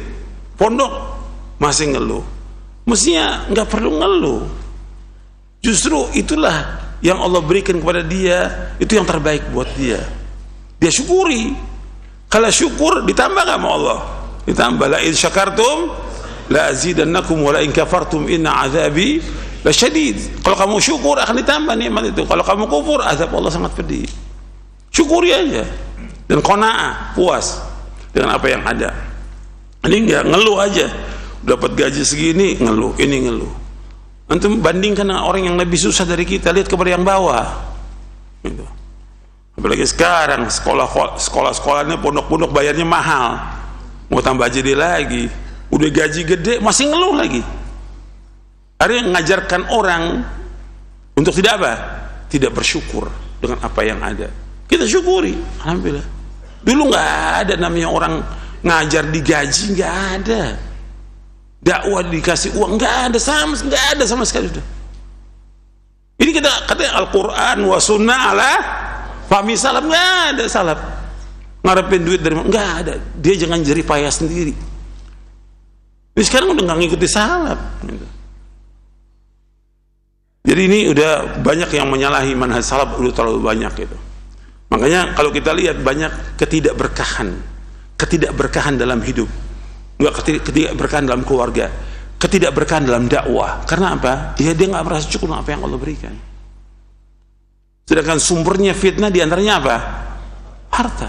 pondok masih ngeluh. Mestinya enggak perlu ngeluh. Justru itulah yang Allah berikan kepada dia, itu yang terbaik buat dia. Dia syukuri. Kalau syukur ditambah gak sama Allah? Ditambah. La in syakartum la azidannakum wa la in kafartum inna azabi lasyadid. Kalau kamu syukur akan ditambah nikmat itu. Kalau kamu kufur, azab Allah sangat pedih. Syukuri aja dan qanaah, puas dengan apa yang ada. Ini enggak ngeluh aja. Dapat gaji segini ngeluh, ini ngeluh. Antum bandingkan dengan orang yang lebih susah dari kita, lihat kepada yang bawah. Gitu. Apalagi sekarang sekolah-sekolahnya, pondok-pondok bayarnya mahal. Mau tambah jadi lagi, udah gaji gede masih ngeluh lagi. Ada yang mengajarkan orang untuk tidak apa? Tidak bersyukur dengan apa yang ada. Kita syukuri, alhamdulillah. Dulu nggak ada namanya orang ngajar digaji, nggak ada. Dakwah dikasih uang, nggak ada sama sekali sudah. Ini kita katanya Al-Quran wa sunnah ala fahmi salaf, nggak ada salaf ngarepin duit dari mana, nggak ada. Dia jangan jerih payah sendiri. Ini sekarang udah nggak ngikuti salaf. Jadi ini udah banyak yang menyalahi manhaj salaf, udah terlalu banyak gitu. Makanya kalau kita lihat banyak ketidakberkahan dalam hidup. Ketidakberkahan dalam keluarga, ketidakberkahan dalam dakwah. Karena apa? Ya dia nggak merasa cukup dengan apa yang Allah berikan. Sedangkan sumbernya fitnah diantaranya apa? Harta.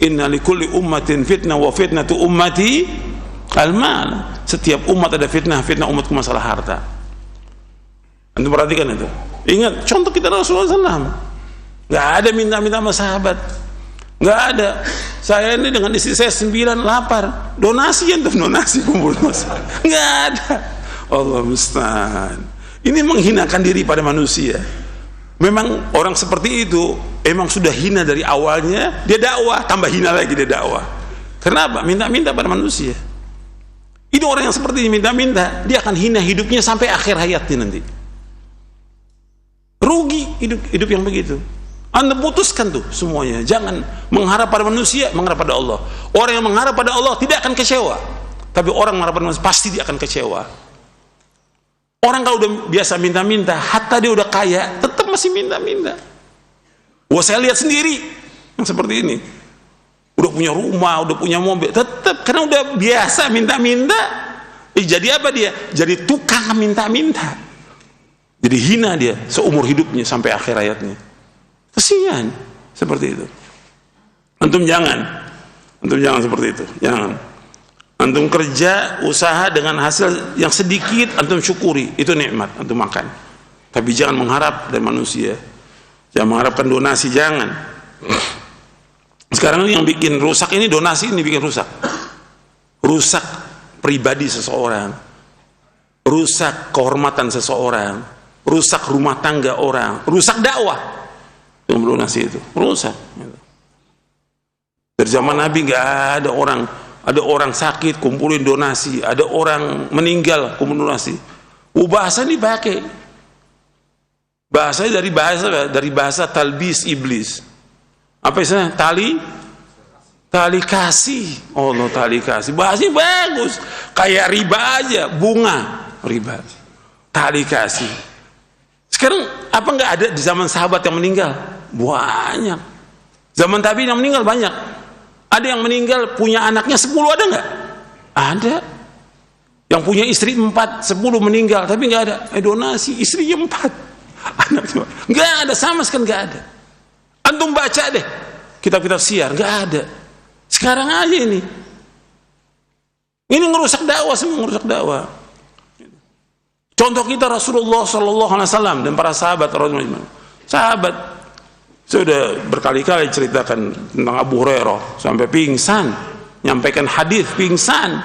Inna likulli ummatin fitnah wa fitnatu ummati al-mal. Setiap umat ada fitnah, fitnah umatku masalah harta. Anda perhatikan itu. Ingat contoh kita Rasulullah SAW. Nggak ada minta-minta sama sahabat. Nggak ada. Saya ini dengan istri saya 9 lapar, donasi kumpul donasi. Nggak ada. Allah musta'an. Ini menghinakan diri pada manusia. Memang orang seperti itu emang sudah hina dari awalnya, dia dakwah tambah hina lagi dia dakwah. Kenapa? Minta-minta pada manusia. Ini orang yang seperti ini minta-minta, dia akan hina hidupnya sampai akhir hayatnya nanti. Rugi hidup yang begitu. Anda putuskan tuh semuanya. Jangan mengharap pada manusia, mengharap pada Allah. Orang yang mengharap pada Allah tidak akan kecewa. Tapi orang mengharap pada manusia pasti dia akan kecewa. Orang kalau udah biasa minta-minta, hatta dia udah kaya, tetap masih minta-minta. Wah, saya lihat sendiri yang seperti ini. Udah punya rumah, udah punya mobil, tetap karena udah biasa minta-minta. Jadi apa dia? Jadi tukang minta-minta. Jadi hina dia seumur hidupnya sampai akhir hayatnya. Kesian seperti itu. Antum jangan seperti itu. Jangan. Antum kerja, usaha dengan hasil yang sedikit, antum syukuri, itu nikmat, antum makan. Tapi jangan mengharap dari manusia. Jangan mengharapkan donasi, jangan. Sekarang yang bikin rusak ini donasi, ini bikin rusak. Rusak pribadi seseorang. Rusak kehormatan seseorang. Rusak rumah tangga orang. Rusak dakwah. Yang donasi itu rusak. Dari zaman Nabi nggak ada orang sakit kumpulin donasi, ada orang meninggal kumpulin donasi. Bahasa ini pakai bahasanya dari bahasa talbis iblis. Apa istilahnya? Tali kasih. Allah, tali kasih. Bahasanya bagus, kayak riba aja, bunga riba. Tali kasih. Sekarang apa nggak ada di zaman sahabat yang meninggal? Banyak. Zaman tabi'in yang meninggal banyak. Ada yang meninggal punya anaknya 10, ada nggak? Ada. Yang punya istri 4, 10 meninggal, tapi nggak ada donasi, istrinya 4, anaknya nggak ada, sama sekali nggak ada. Antum baca deh kitab-kitab siar, nggak ada. Sekarang aja ini ngerusak dakwah, semua ngerusak dakwah. Contoh kita Rasulullah Sallallahu Alaihi Wasallam dan para sahabat. Sahabat sudah berkali-kali ceritakan tentang Abu Hurairah sampai pingsan, nyampaikan hadis pingsan,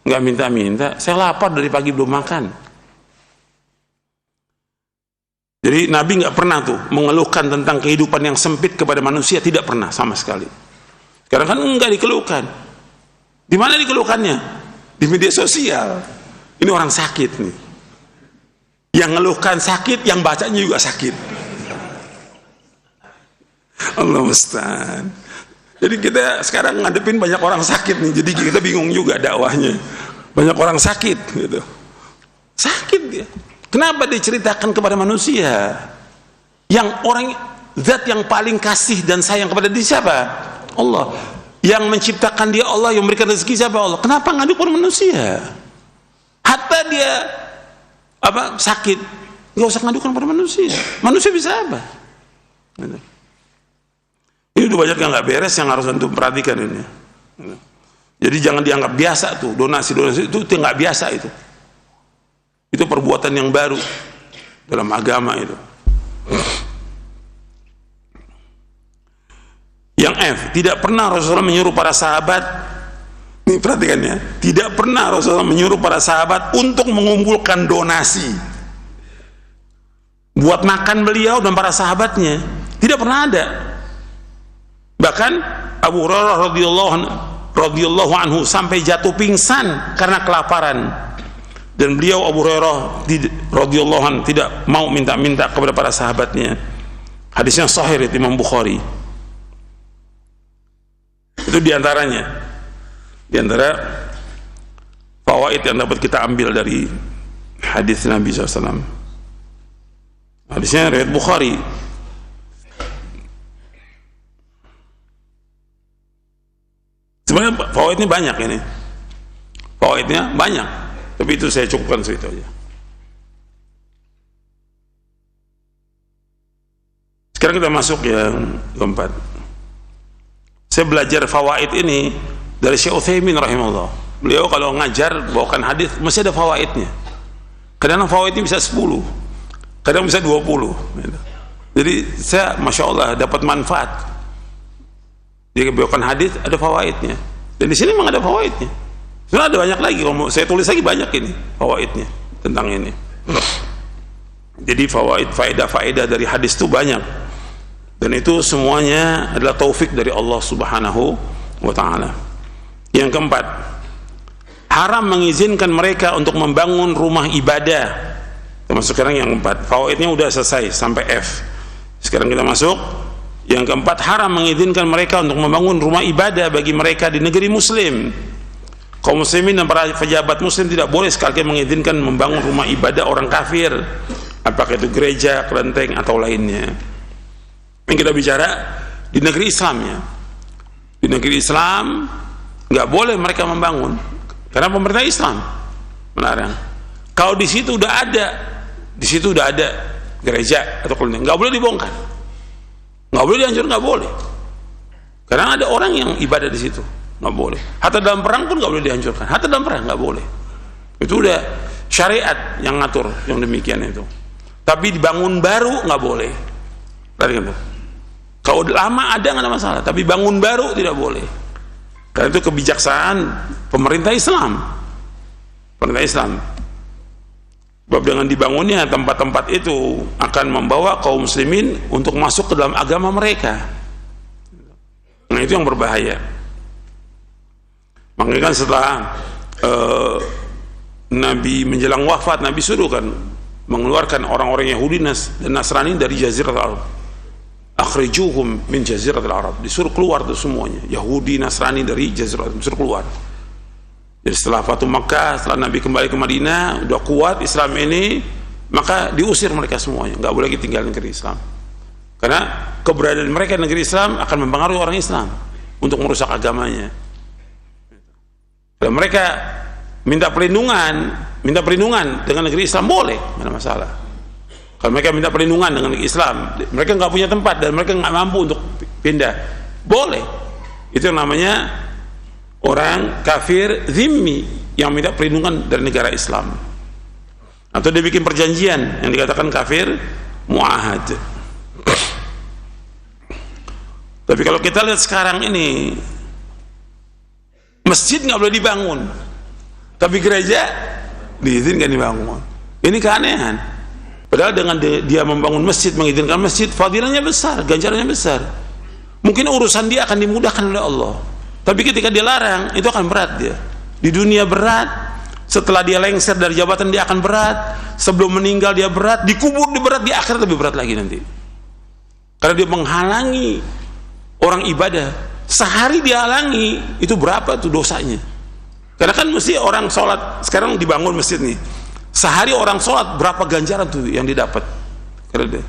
nggak minta-minta, saya lapar dari pagi belum makan. Jadi Nabi nggak pernah tuh mengeluhkan tentang kehidupan yang sempit kepada manusia, tidak pernah sama sekali. Sekarang kan enggak dikeluhkan. Di mana dikeluhkannya? Di media sosial. Ini orang sakit nih. Yang ngeluhkan sakit, yang bacanya juga sakit. Allah musta'an. Jadi kita sekarang ngadepin banyak orang sakit nih, jadi kita bingung juga dakwahnya. Banyak orang sakit gitu. Sakit dia. Kenapa diceritakan kepada manusia? Yang orang, zat yang paling kasih dan sayang kepada dia siapa? Allah. Yang menciptakan dia Allah, yang memberikan rezeki siapa? Allah. Kenapa ngadu kepada manusia? Hatta dia sakit, nggak usah ngadukan pada manusia. Manusia bisa apa? Ini udah banyak yang nggak beres, yang harus antum perhatikan ini. Jadi jangan dianggap biasa tuh donasi itu nggak biasa itu. Itu perbuatan yang baru dalam agama itu. Yang F, tidak pernah Rasulullah menyuruh para sahabat, ini perhatikan ya, tidak pernah Rasulullah menyuruh para sahabat untuk mengumpulkan donasi buat makan beliau dan para sahabatnya. Tidak pernah ada. Bahkan Abu Hurairah radhiyallahu anhu sampai jatuh pingsan karena kelaparan. Dan beliau Abu Hurairah radhiyallahu anhu tidak mau minta-minta kepada para sahabatnya. Hadisnya sahih riwayat Imam Bukhari. Itu diantaranya, diantara fawaid yang dapat kita ambil dari hadis Nabi SAW. Hadisnya riwayat Bukhari. Sebenarnya fawaidnya banyak ini, fawaidnya banyak, tapi itu saya cukupkan segitu aja. Sekarang kita masuk yang keempat. Saya belajar fawaid ini dari Syekh Utsaimin rahimahullah. Beliau kalau ngajar bawakan hadis mesti ada fawaidnya. Kadang fawaidnya bisa 10, kadang bisa 20. Jadi saya masya Allah dapat manfaat. Dia bawakan hadis ada fawaidnya. Dan di sini memang ada fawaidnya. Sebenarnya ada banyak lagi. Kalau saya tulis lagi banyak ini fawaidnya tentang ini. Jadi faedah dari hadis itu banyak. Dan itu semuanya adalah taufik dari Allah Subhanahu wa ta'ala. Yang keempat, haram mengizinkan mereka untuk membangun rumah ibadah. Termasuk sekarang yang keempat, fawaidnya udah selesai sampai F. Sekarang kita masuk yang keempat, haram mengizinkan mereka untuk membangun rumah ibadah bagi mereka di negeri muslim. Kaum muslimin dan para pejabat muslim tidak boleh sekali mengizinkan membangun rumah ibadah orang kafir, apakah itu gereja, kelenteng atau lainnya. Yang kita bicara di negeri Islam ya. Di negeri Islam nggak boleh mereka membangun karena pemerintah Islam melarang. Kalau di situ udah ada gereja atau kelenteng, nggak boleh dibongkar, nggak boleh dihancur, nggak boleh. Karena ada orang yang ibadah di situ, nggak boleh. Hatta dalam perang pun nggak boleh dihancurkan. Hatta dalam perang nggak boleh. Itu udah syariat yang ngatur yang demikian itu. Tapi dibangun baru nggak boleh. Perhatikan tuh. Kalau lama ada nggak ada masalah, tapi bangun baru tidak boleh. Karena itu kebijaksanaan pemerintah Islam. Pemerintah Islam. Sebab dengan dibangunnya tempat-tempat itu akan membawa kaum muslimin untuk masuk ke dalam agama mereka. Nah itu yang berbahaya. Makanya kan setelah Nabi menjelang wafat, Nabi suruh kan mengeluarkan orang-orang Yahudi dan Nasrani dari Jaziratul Arab. Akhrijuhum min Jaziratul Arab. Disuruh keluar tuh semuanya, Yahudi, Nasrani dari Jaziratul Arab, disuruh keluar. Jadi setelah Fatu Makkah, setelah Nabi kembali ke Madinah, udah kuat Islam ini, maka diusir mereka semuanya, nggak boleh tinggal di negeri Islam. Karena keberadaan mereka di negeri Islam akan mempengaruhi orang Islam untuk merusak agamanya. Dan mereka minta perlindungan dengan negeri Islam boleh, tidak ada masalah. Kalau mereka minta perlindungan dengan negeri Islam, mereka nggak punya tempat dan mereka nggak mampu untuk pindah, boleh. Itu namanya orang kafir zimmi yang minta perlindungan dari negara Islam. Atau dia bikin perjanjian yang dikatakan kafir muahad. Tapi kalau kita lihat sekarang ini, masjid nggak boleh dibangun, tapi gereja diizinkan dibangun. Ini keanehan. Padahal dengan dia membangun masjid, mengizinkan masjid, fadilahnya besar, ganjarannya besar. Mungkin urusan dia akan dimudahkan oleh Allah. Tapi ketika dia larang, itu akan berat dia. Di dunia berat, setelah dia lengser dari jabatan dia akan berat, sebelum meninggal dia berat, dikubur dia berat, di akhirat lebih berat lagi nanti. Karena dia menghalangi orang ibadah. Sehari dia halangi, itu berapa tuh dosanya? Karena kan mesti orang sholat, sekarang dibangun masjid nih, sehari orang sholat berapa ganjaran tuh yang didapat? Karena dia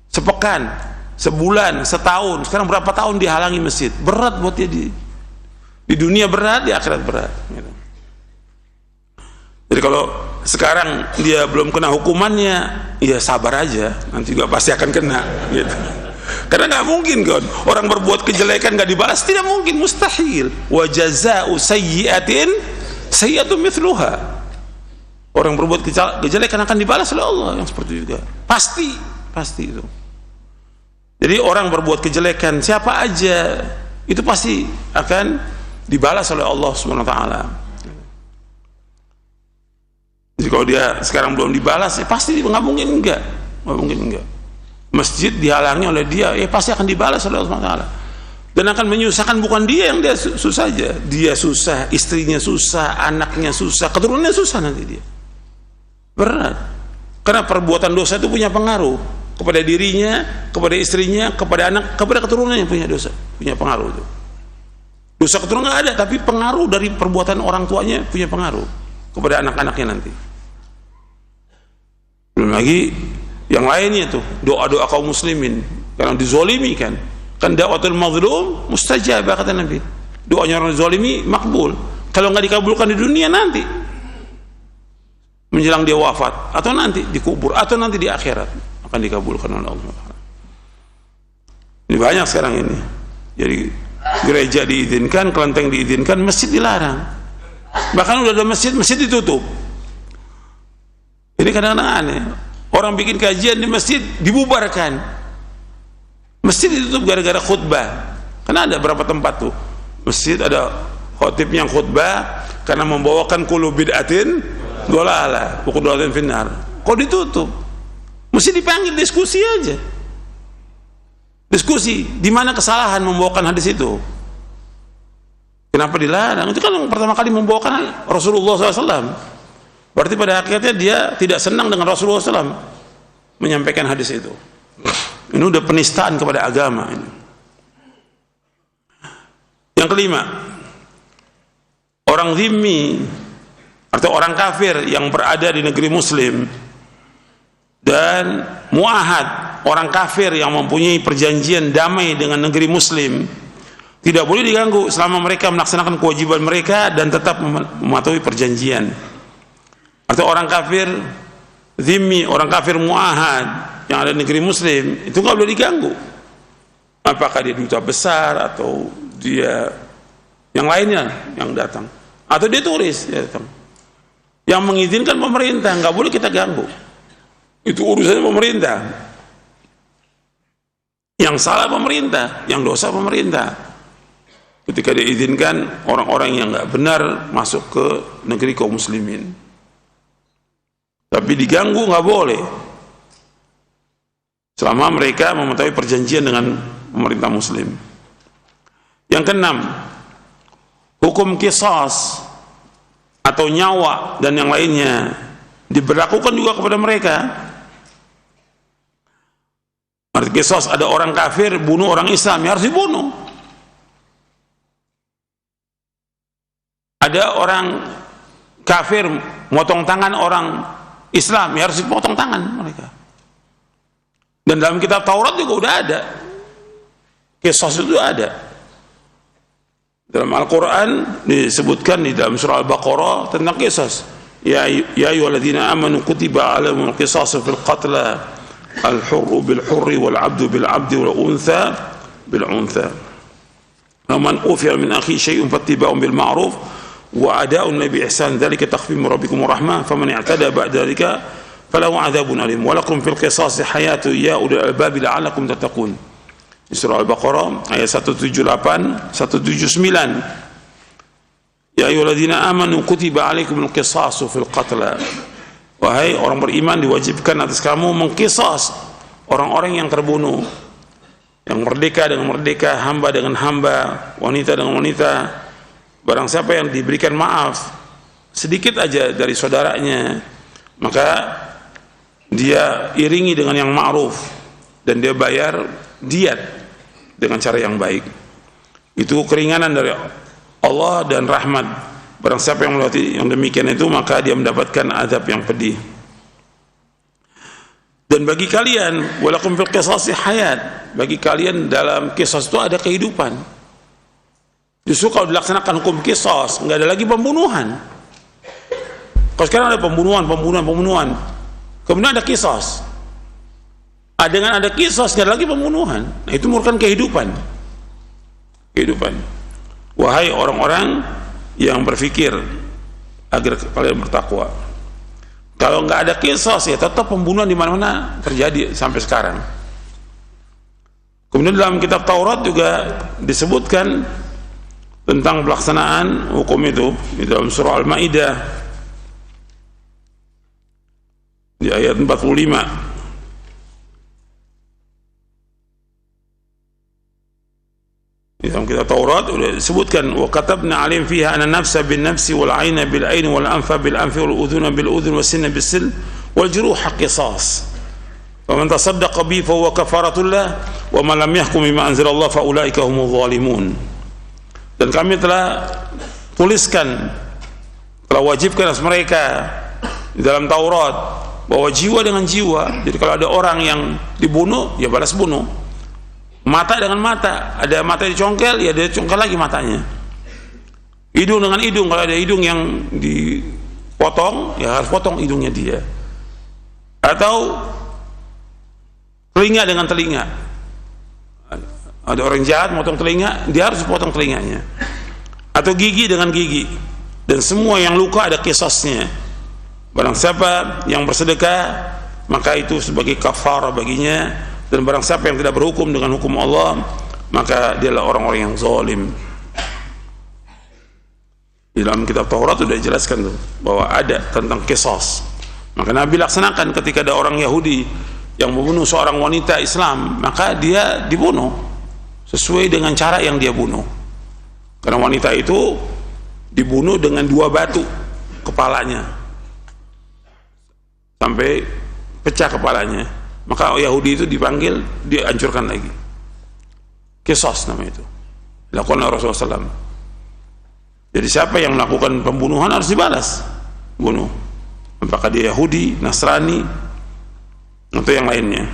sepekan, sebulan, setahun, sekarang berapa tahun dihalangi masjid, berat buat dia. Di dunia berat, di akhirat berat gitu. Jadi kalau sekarang dia belum kena hukumannya, ya sabar aja, nanti juga pasti akan kena gitu. Karena nggak mungkin kan orang berbuat kejelekan nggak dibalas, tidak mungkin, mustahil. Wa jazaa'u sayyi'atin sayyi'atun mithluha. Orang berbuat kejelekan akan dibalas oleh Allah yang seperti itu juga, pasti itu. Jadi orang berbuat kejelekan siapa aja itu pasti akan dibalas oleh Allah Subhanahu wa taala. Jadi kalau dia sekarang belum dibalas, ya pasti nggak mungkin enggak. Masjid dihalangi oleh dia, pasti akan dibalas oleh Allah Subhanahu wa taala. Dan akan menyusahkan, bukan dia yang dia susah aja, dia susah, istrinya susah, anaknya susah, keturunannya susah nanti dia. Berat. Karena perbuatan dosa itu punya pengaruh kepada dirinya, kepada istrinya, kepada anak, kepada keturunannya punya dosa, punya pengaruh itu. Dosa keturunan nggak ada, tapi pengaruh dari perbuatan orang tuanya punya pengaruh kepada anak-anaknya nanti. Belum lagi yang lainnya tuh, doa-doa kaum muslimin karena dizolimi kan da'watul mazlum mustajabah kata Nabi. Doanya orang dizolimi makbul. Kalau nggak dikabulkan di dunia, nanti menjelang dia wafat, atau nanti dikubur, atau nanti di akhirat akan dikabulkan oleh Allah. Ini banyak sekarang ini. Jadi gereja diizinkan, kelenteng diizinkan, masjid dilarang. Bahkan udah ada masjid ditutup. Ini kadang-kadang aneh. Orang bikin kajian di masjid dibubarkan. Masjid ditutup gara-gara khutbah. Karena ada berapa tempat tuh masjid ada khotib yang khutbah karena membawakan kullu bid'atin dolalah, buku dolatin finnar. Kok ditutup? Mesti dipanggil diskusi aja. Diskusi, di mana kesalahan membawakan hadis itu? Kenapa dilarang? Itu kan yang pertama kali membawakan Rasulullah SAW. Berarti pada akhirnya dia tidak senang dengan Rasulullah SAW menyampaikan hadis itu. Ini udah penistaan kepada agama ini. Yang kelima, orang zimmi atau orang kafir yang berada di negeri muslim, dan muahad, orang kafir yang mempunyai perjanjian damai dengan negeri muslim, tidak boleh diganggu selama mereka melaksanakan kewajiban mereka dan tetap mematuhi perjanjian. Atau orang kafir zimmi, orang kafir muahad yang ada di negeri muslim, itu nggak boleh diganggu. Apakah dia duta besar atau dia yang lainnya yang datang, atau dia turis dia datang. Yang mengizinkan pemerintah, nggak boleh kita ganggu. Itu urusannya pemerintah. Yang salah pemerintah, yang dosa pemerintah. Ketika diizinkan orang-orang yang nggak benar masuk ke negeri kaum muslimin, tapi diganggu nggak boleh selama mereka mematuhi perjanjian dengan pemerintah muslim. Yang keenam, hukum qisas atau nyawa dan yang lainnya diberlakukan juga kepada mereka. Arti qisas, ada orang kafir bunuh orang Islam, ya harus dibunuh. Ada orang kafir motong tangan orang Islam, ya harus dipotong tangan mereka. Dan dalam kitab Taurat juga udah ada qisas, itu ada. Dalam Al-Quran disebutkan di dalam surah Al-Baqarah tentang qisas. Ya ayyuhalladzina amanu kutiba alaikumul qisasu fil qatla al-hurru bil hurri wal 'abdu bil 'abdi wal untha bil untha. Man ufiya min akhi syai'un fattiba'un bil ma'ruf wa ada'un bi ihsan dzalika takhfimu rabbikum rahmah faman i'tada ba'da dzalika falahu 'adzabun alim wa lakum fil qisasi hayatun ya ulil albab la'allakum tattaqun. Surah Al-Baqarah ayat 178 179. Ya ayyuhalladzina amanu kutiba alaikumul qisasu fil qatla. Wahai orang beriman, diwajibkan atas kamu mengqisas orang-orang yang terbunuh, yang merdeka dengan merdeka, hamba dengan hamba, wanita dengan wanita. Barang siapa yang diberikan maaf sedikit aja dari saudaranya, maka dia iringi dengan yang ma'ruf dan dia bayar diat dengan cara yang baik. Itu keringanan dari Allah dan rahmat. Barang siapa yang melewati yang demikian itu, maka dia mendapatkan azab yang pedih. Dan bagi kalian, walakum fil qisasi hayat, bagi kalian dalam qisas itu ada kehidupan. Justru kalau dilaksanakan hukum qisas, enggak ada lagi pembunuhan. Kalau sekarang ada pembunuhan, kemudian ada qisas. Dengan ada qisas, enggak ada lagi pembunuhan. Nah, itu merupakan kehidupan. Wahai orang-orang yang berfikir agar kalian bertakwa. Kalau nggak ada qisas, ya tetap pembunuhan di mana-mana terjadi sampai sekarang. Kemudian dalam kitab Taurat juga disebutkan tentang pelaksanaan hukum itu di dalam surah Al-Maidah di ayat 45. Dalam kitab Taurat sudah disebutkan, wa katabna 'alaihim fiha anna nafsa bin nafsi wal 'aina bil 'aini wal anfa bil anfi wal udhuna bil udhun was sinna bis sin wal juruha qisas. Wa man tasaddaqa bi fa huwa kafaratun lah wa man lam yahkum bima anzalallah fa ulaika humuz zalimun. Dan kami telah tuliskan, telah wajibkan atas mereka di dalam Taurat bahwa jiwa dengan jiwa. Jadi kalau ada orang yang dibunuh, ya balas bunuh. Mata dengan mata, ada mata dicongkel, ya dia congkel lagi matanya. Hidung dengan hidung, kalau ada hidung yang dipotong, ya harus potong hidungnya dia. Atau telinga dengan telinga, ada orang jahat motong telinga, dia harus potong telinganya. Atau gigi dengan gigi. Dan semua yang luka ada qisasnya. Barang siapa yang bersedekah, maka itu sebagai kafarah baginya. Dan barang siapa yang tidak berhukum dengan hukum Allah, maka dialah orang-orang yang zalim. Di dalam kitab Taurat sudah dijelaskan tuh bahwa ada tentang qisas. Maka Nabi laksanakan ketika ada orang Yahudi yang membunuh seorang wanita Islam, maka dia dibunuh sesuai dengan cara yang dia bunuh. Karena wanita itu dibunuh dengan 2 batu kepalanya sampai pecah kepalanya. Maka Yahudi itu dipanggil, dihancurkan lagi. Qisas nama itu, dilakukan oleh Rasulullah SAW. Jadi siapa yang melakukan pembunuhan harus dibalas, bunuh. Apakah dia Yahudi, Nasrani, atau yang lainnya.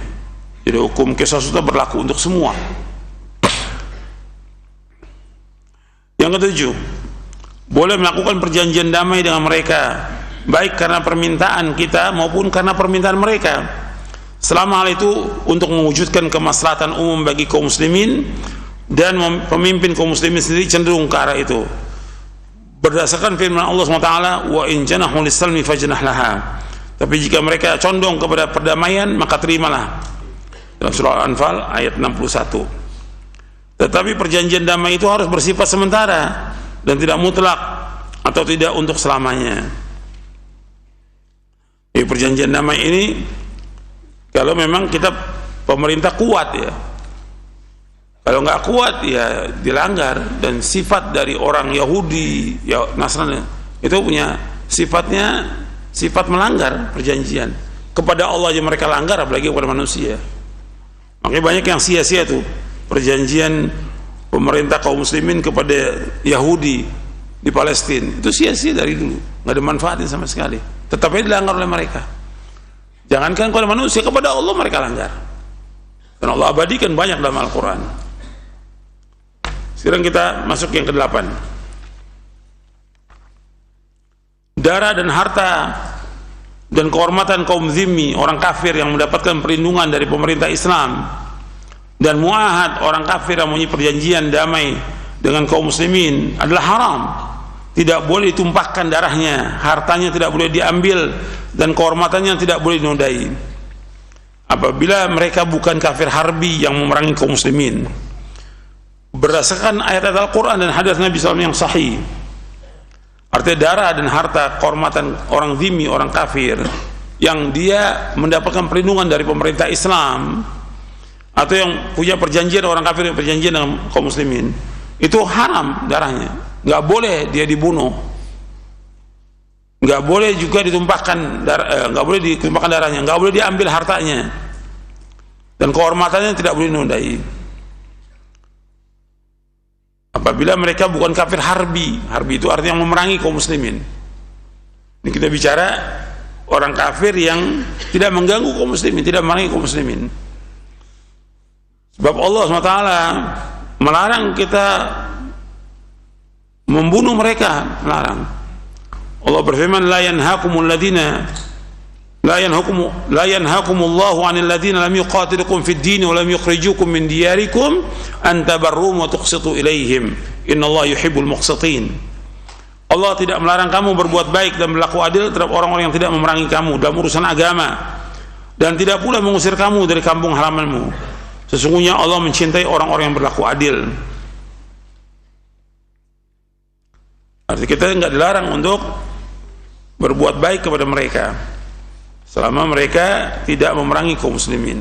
Jadi hukum qisas itu berlaku untuk semua. Yang ketujuh, boleh melakukan perjanjian damai dengan mereka, baik karena permintaan kita maupun karena permintaan mereka, selama hal itu untuk mewujudkan kemaslahatan umum bagi kaum muslimin dan pemimpin kaum muslimin sendiri cenderung ke arah itu. Berdasarkan firman Allah SWT, wa in janahu lis-salmi fajnah laha. Tapi jika mereka condong kepada perdamaian, maka terimalah. Dalam surah Al-Anfal ayat 61. Tetapi perjanjian damai itu harus bersifat sementara dan tidak mutlak atau tidak untuk selamanya. Jadi perjanjian damai ini kalau memang kita pemerintah kuat, ya. Kalau nggak kuat, ya dilanggar. Dan sifat dari orang Yahudi, ya Nasrani itu punya sifatnya sifat melanggar perjanjian. Kepada Allah aja mereka langgar, apalagi kepada manusia. Makanya banyak yang sia-sia tuh perjanjian pemerintah kaum muslimin kepada Yahudi di Palestina. Itu sia-sia dari dulu, nggak ada manfaatnya sama sekali. Tetapi dilanggar oleh mereka. Jangankan kepada manusia, kepada Allah mereka langgar. Karena Allah abadikan banyak dalam Al-Quran. Sekarang kita masuk yang ke-8. Darah dan harta dan kehormatan kaum zimmi, orang kafir yang mendapatkan perlindungan dari pemerintah Islam, dan muahad, orang kafir yang mempunyai perjanjian damai dengan kaum muslimin, adalah haram. Tidak boleh ditumpahkan darahnya, hartanya tidak boleh diambil, dan kehormatannya tidak boleh dinodai apabila mereka bukan kafir harbi yang memerangi kaum muslimin. Berdasarkan ayat-ayat Al-Quran dan hadis Nabi SAW yang sahih, artinya darah dan harta kehormatan orang zimmi, orang kafir yang dia mendapatkan perlindungan dari pemerintah Islam, atau yang punya perjanjian, orang kafir yang perjanjian dengan kaum muslimin, itu haram darahnya. Nggak boleh dia dibunuh, nggak boleh juga ditumpahkan nggak boleh ditumpahkan darahnya, nggak boleh diambil hartanya, dan kehormatannya tidak boleh dinodai apabila mereka bukan kafir harbi. Harbi itu artinya memerangi kaum muslimin. Ini kita bicara orang kafir yang tidak mengganggu kaum muslimin, tidak memerangi kaum muslimin. Sebab Allah SWT melarang kita membunuh mereka, melarang. Allah berfirman, la yanhakumullahu 'anil ladzina lam yuqatilukum fid din wa lam yukhrijukum min diyarikum an tabarrum wa tuqsitu ilaihim innallaha yuhibbul muqsitin. Allah tidak melarang kamu berbuat baik dan berlaku adil terhadap orang-orang yang tidak memerangi kamu dalam urusan agama, dan tidak pula mengusir kamu dari kampung halamanmu. Sesungguhnya Allah mencintai orang-orang yang berlaku adil. Artinya kita nggak dilarang untuk berbuat baik kepada mereka selama mereka tidak memerangi kaum muslimin.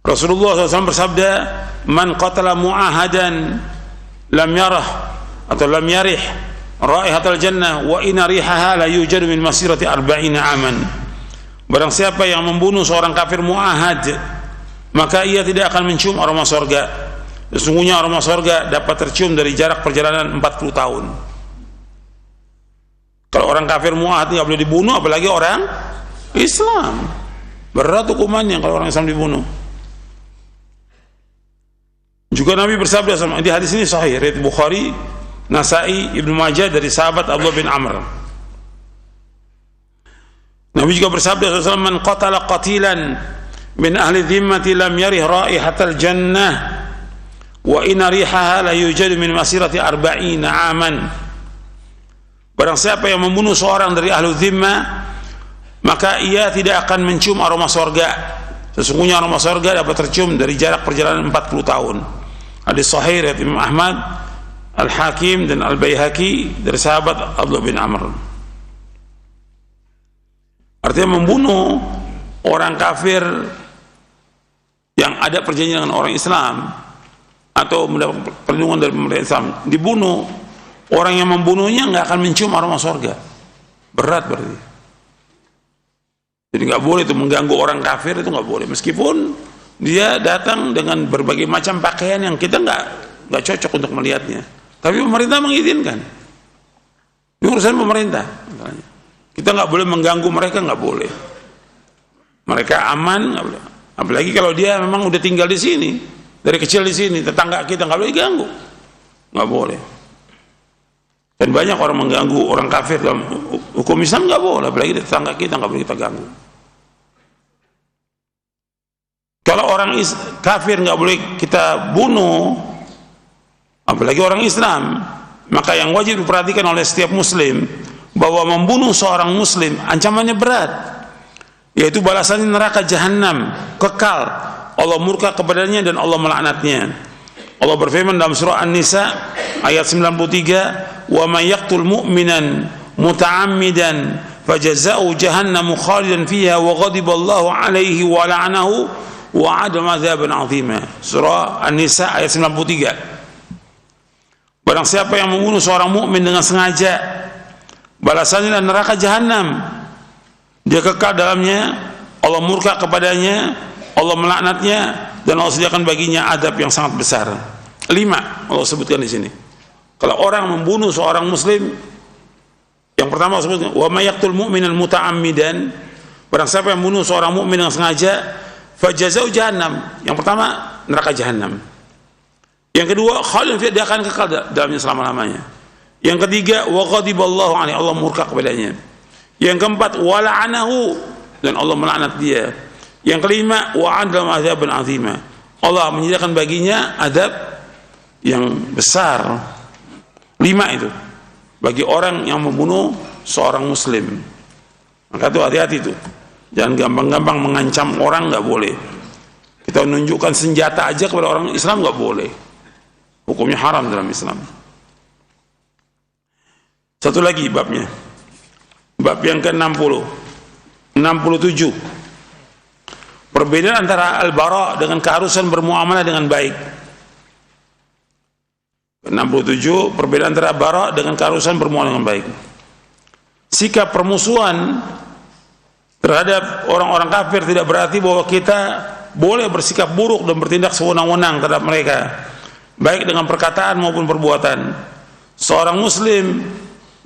Rasulullah SAW bersabda, man qatala mu'ahadan lam yarah atau lam yarih raihatal jannah wa inna rihaha la yujadu min masirati 40 aman. Barang siapa yang membunuh seorang kafir mu'ahad, maka ia tidak akan mencium aroma surga. Sesungguhnya aroma surga dapat tercium dari jarak perjalanan 40 tahun. Kalau orang kafir mu'ahad tidak boleh dibunuh, apalagi orang Islam. Berat hukumannya kalau orang Islam dibunuh. Juga Nabi bersabda, di hadis ini sahih, riwayat Bukhari, Nasai, Ibnu Majah dari sahabat Abdullah bin Amr. Nabi juga bersabda, man qatala qatilan min ahli dhimmati lam yarih raihatal jannah wa inna rihaha la yujadu min masirati 40 aman. Barang siapa yang membunuh seorang dari ahli dhimmah, maka ia tidak akan mencium aroma surga. Sesungguhnya aroma surga dapat tercium dari jarak perjalanan 40 tahun. Hadis sahih riwayat Imam Ahmad, Al-Hakim dan Al-Baihaqi dari sahabat Abdullah bin Amr. Artinya membunuh orang kafir yang ada perjanjian dengan orang Islam atau mendapat perlindungan dari pemerintah Islam, dibunuh, orang yang membunuhnya nggak akan mencium aroma surga. Berat berarti. Jadi nggak boleh itu mengganggu orang kafir, itu nggak boleh, meskipun dia datang dengan berbagai macam pakaian yang kita nggak cocok untuk melihatnya, tapi pemerintah mengizinkan. Ini urusan pemerintah. Kita nggak boleh mengganggu mereka, nggak boleh. Mereka aman, nggak boleh. Apalagi kalau dia memang udah tinggal di sini dari kecil di sini, tetangga kita nggak boleh diganggu, nggak boleh. Dan banyak orang mengganggu orang kafir dalam hukum Islam, nggak boleh, apalagi tetangga kita nggak boleh kita ganggu. Kalau orang kafir nggak boleh kita bunuh, apalagi orang Islam, maka yang wajib diperhatikan oleh setiap muslim bahwa membunuh seorang muslim ancamannya berat, yaitu balasannya neraka jahanam kekal. Allah murka kepadanya dan Allah melaknatnya. Allah berfirman dalam surah An-Nisa ayat 93, wa may yaqtul mu'minan muta'ammidan fajaza'u jahannamu khalidan fiha wa ghadiballahu alaihi wa la'anahu wa 'adama 'adzaban 'azima. Surah An-Nisa ayat 93. Barang siapa yang membunuh seorang mukmin dengan sengaja, balasannya adalah neraka jahanam, dia kekal dalamnya, Allah murka kepadanya, Allah melaknatnya, dan Allah sediakan baginya adab yang sangat besar. 5 Allah sebutkan di sini. Kalau orang membunuh seorang muslim, yang pertama Allah sebutkan, wa may yaqtul mu'minan muta'ammidan, barang siapa yang membunuh seorang mukmin dengan sengaja, fajazau jahannam. Yang pertama neraka jahanam. Yang kedua, khalidun fiha, dia akan kekal dalamnya selama-lamanya. Yang ketiga, wa ghadiballahu alaihi, Allah murka kepadanya. Yang keempat, wa la'anahu, dan Allah melaknat dia. Yang kelima, wa adlam adzaban azima, Allah menyediakan baginya azab yang besar. 5 itu bagi orang yang membunuh seorang muslim. Maka itu hati-hati itu. Jangan gampang-gampang mengancam orang, nggak boleh. Kita menunjukkan senjata aja kepada orang Islam nggak boleh. Hukumnya haram dalam Islam. Satu lagi babnya. Bab yang ke-60. 67. Perbedaan antara al-bara dengan keharusan bermuamalah dengan baik. 67. Perbedaan antara bara dengan keharusan bermuamalah dengan baik. Sikap permusuhan terhadap orang-orang kafir tidak berarti bahwa kita boleh bersikap buruk dan bertindak sewenang-wenang terhadap mereka, baik dengan perkataan maupun perbuatan. Seorang muslim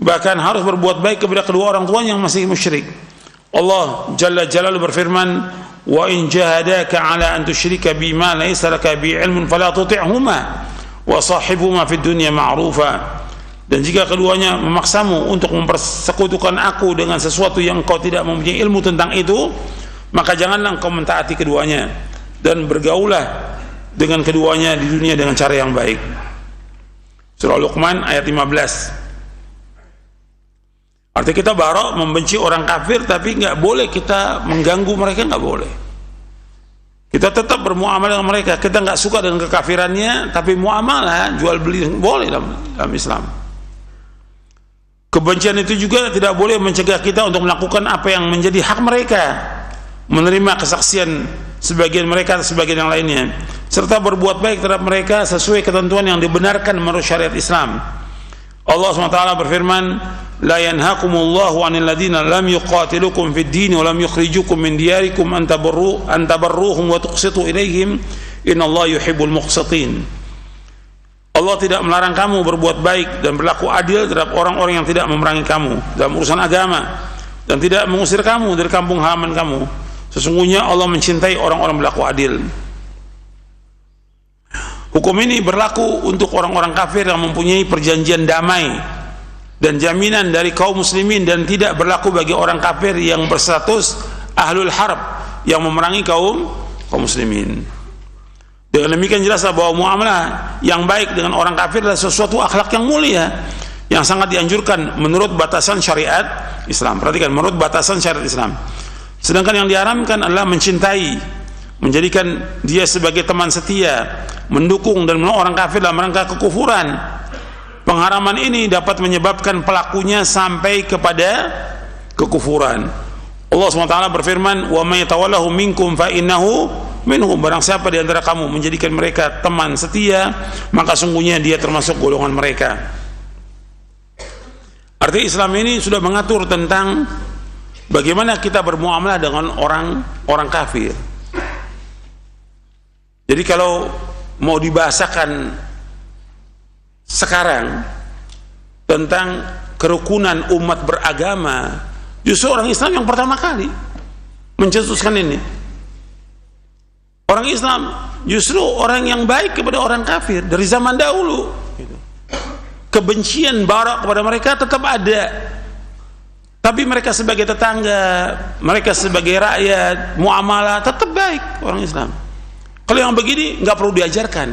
bahkan harus berbuat baik kepada kedua orang tuanya yang masih musyrik. Allah Jalla Jalaluhu berfirman, wa in jahadaka ala an tusyrika bima laysa laka bi ilmun fala tuti'huma wa sahibhuma fid dunya ma'rufa. Dan jika keduanya memaksamu untuk mempersekutukan aku dengan sesuatu yang kau tidak mempunyai ilmu tentang itu, maka janganlah engkau mentaati keduanya, dan bergaulah dengan keduanya di dunia dengan cara yang baik. Surah Luqman ayat 15. Artinya kita bara membenci orang kafir, tapi nggak boleh kita mengganggu mereka, nggak boleh. Kita tetap bermuamalah dengan mereka. Kita nggak suka dengan kekafirannya, tapi muamalah jual beli boleh dalam Islam. Kebencian itu juga tidak boleh mencegah kita untuk melakukan apa yang menjadi hak mereka, menerima kesaksian sebagian mereka atau sebagian yang lainnya, serta berbuat baik terhadap mereka sesuai ketentuan yang dibenarkan menurut syariat Islam. Allah SWT berfirman, la yanhakumullahu 'anil ladzina lam yuqatilukum fid din wa lam yukhrijukum min diyarikum an tabarruhum wa tuqsitu ilaihim innallaha yuhibbul muqsitin. Allah tidak melarang kamu berbuat baik dan berlaku adil terhadap orang-orang yang tidak memerangi kamu dalam urusan agama dan tidak mengusir kamu dari kampung halaman kamu. Sesungguhnya Allah mencintai orang-orang berlaku adil. Hukum ini berlaku untuk orang-orang kafir yang mempunyai perjanjian damai dan jaminan dari kaum muslimin, dan tidak berlaku bagi orang kafir yang berstatus ahlul harb yang memerangi kaum muslimin. Dengan demikian jelaslah bahwa muamalah yang baik dengan orang kafir adalah sesuatu akhlak yang mulia yang sangat dianjurkan menurut batasan syariat Islam. Perhatikan, menurut batasan syariat Islam. Sedangkan yang diharamkan adalah mencintai, menjadikan dia sebagai teman setia, mendukung dan menolong orang kafir dalam rangka kekufuran. Pengharaman ini dapat menyebabkan pelakunya sampai kepada kekufuran. Allah SWT berfirman, wa may tawallahu minkum fa innahu minhum, barang siapa di antara kamu menjadikan mereka teman setia, maka sungguhnya dia termasuk golongan mereka. Artinya Islam ini sudah mengatur tentang bagaimana kita bermuamalah dengan orang kafir. Jadi kalau mau dibahasakan sekarang tentang kerukunan umat beragama, justru orang Islam yang pertama kali mencetuskan ini. Orang Islam justru orang yang baik kepada orang kafir dari zaman dahulu. Kebencian barak kepada mereka tetap ada, tapi mereka sebagai tetangga, mereka sebagai rakyat, muamalah tetap baik orang Islam. Kalau yang begini nggak perlu diajarkan.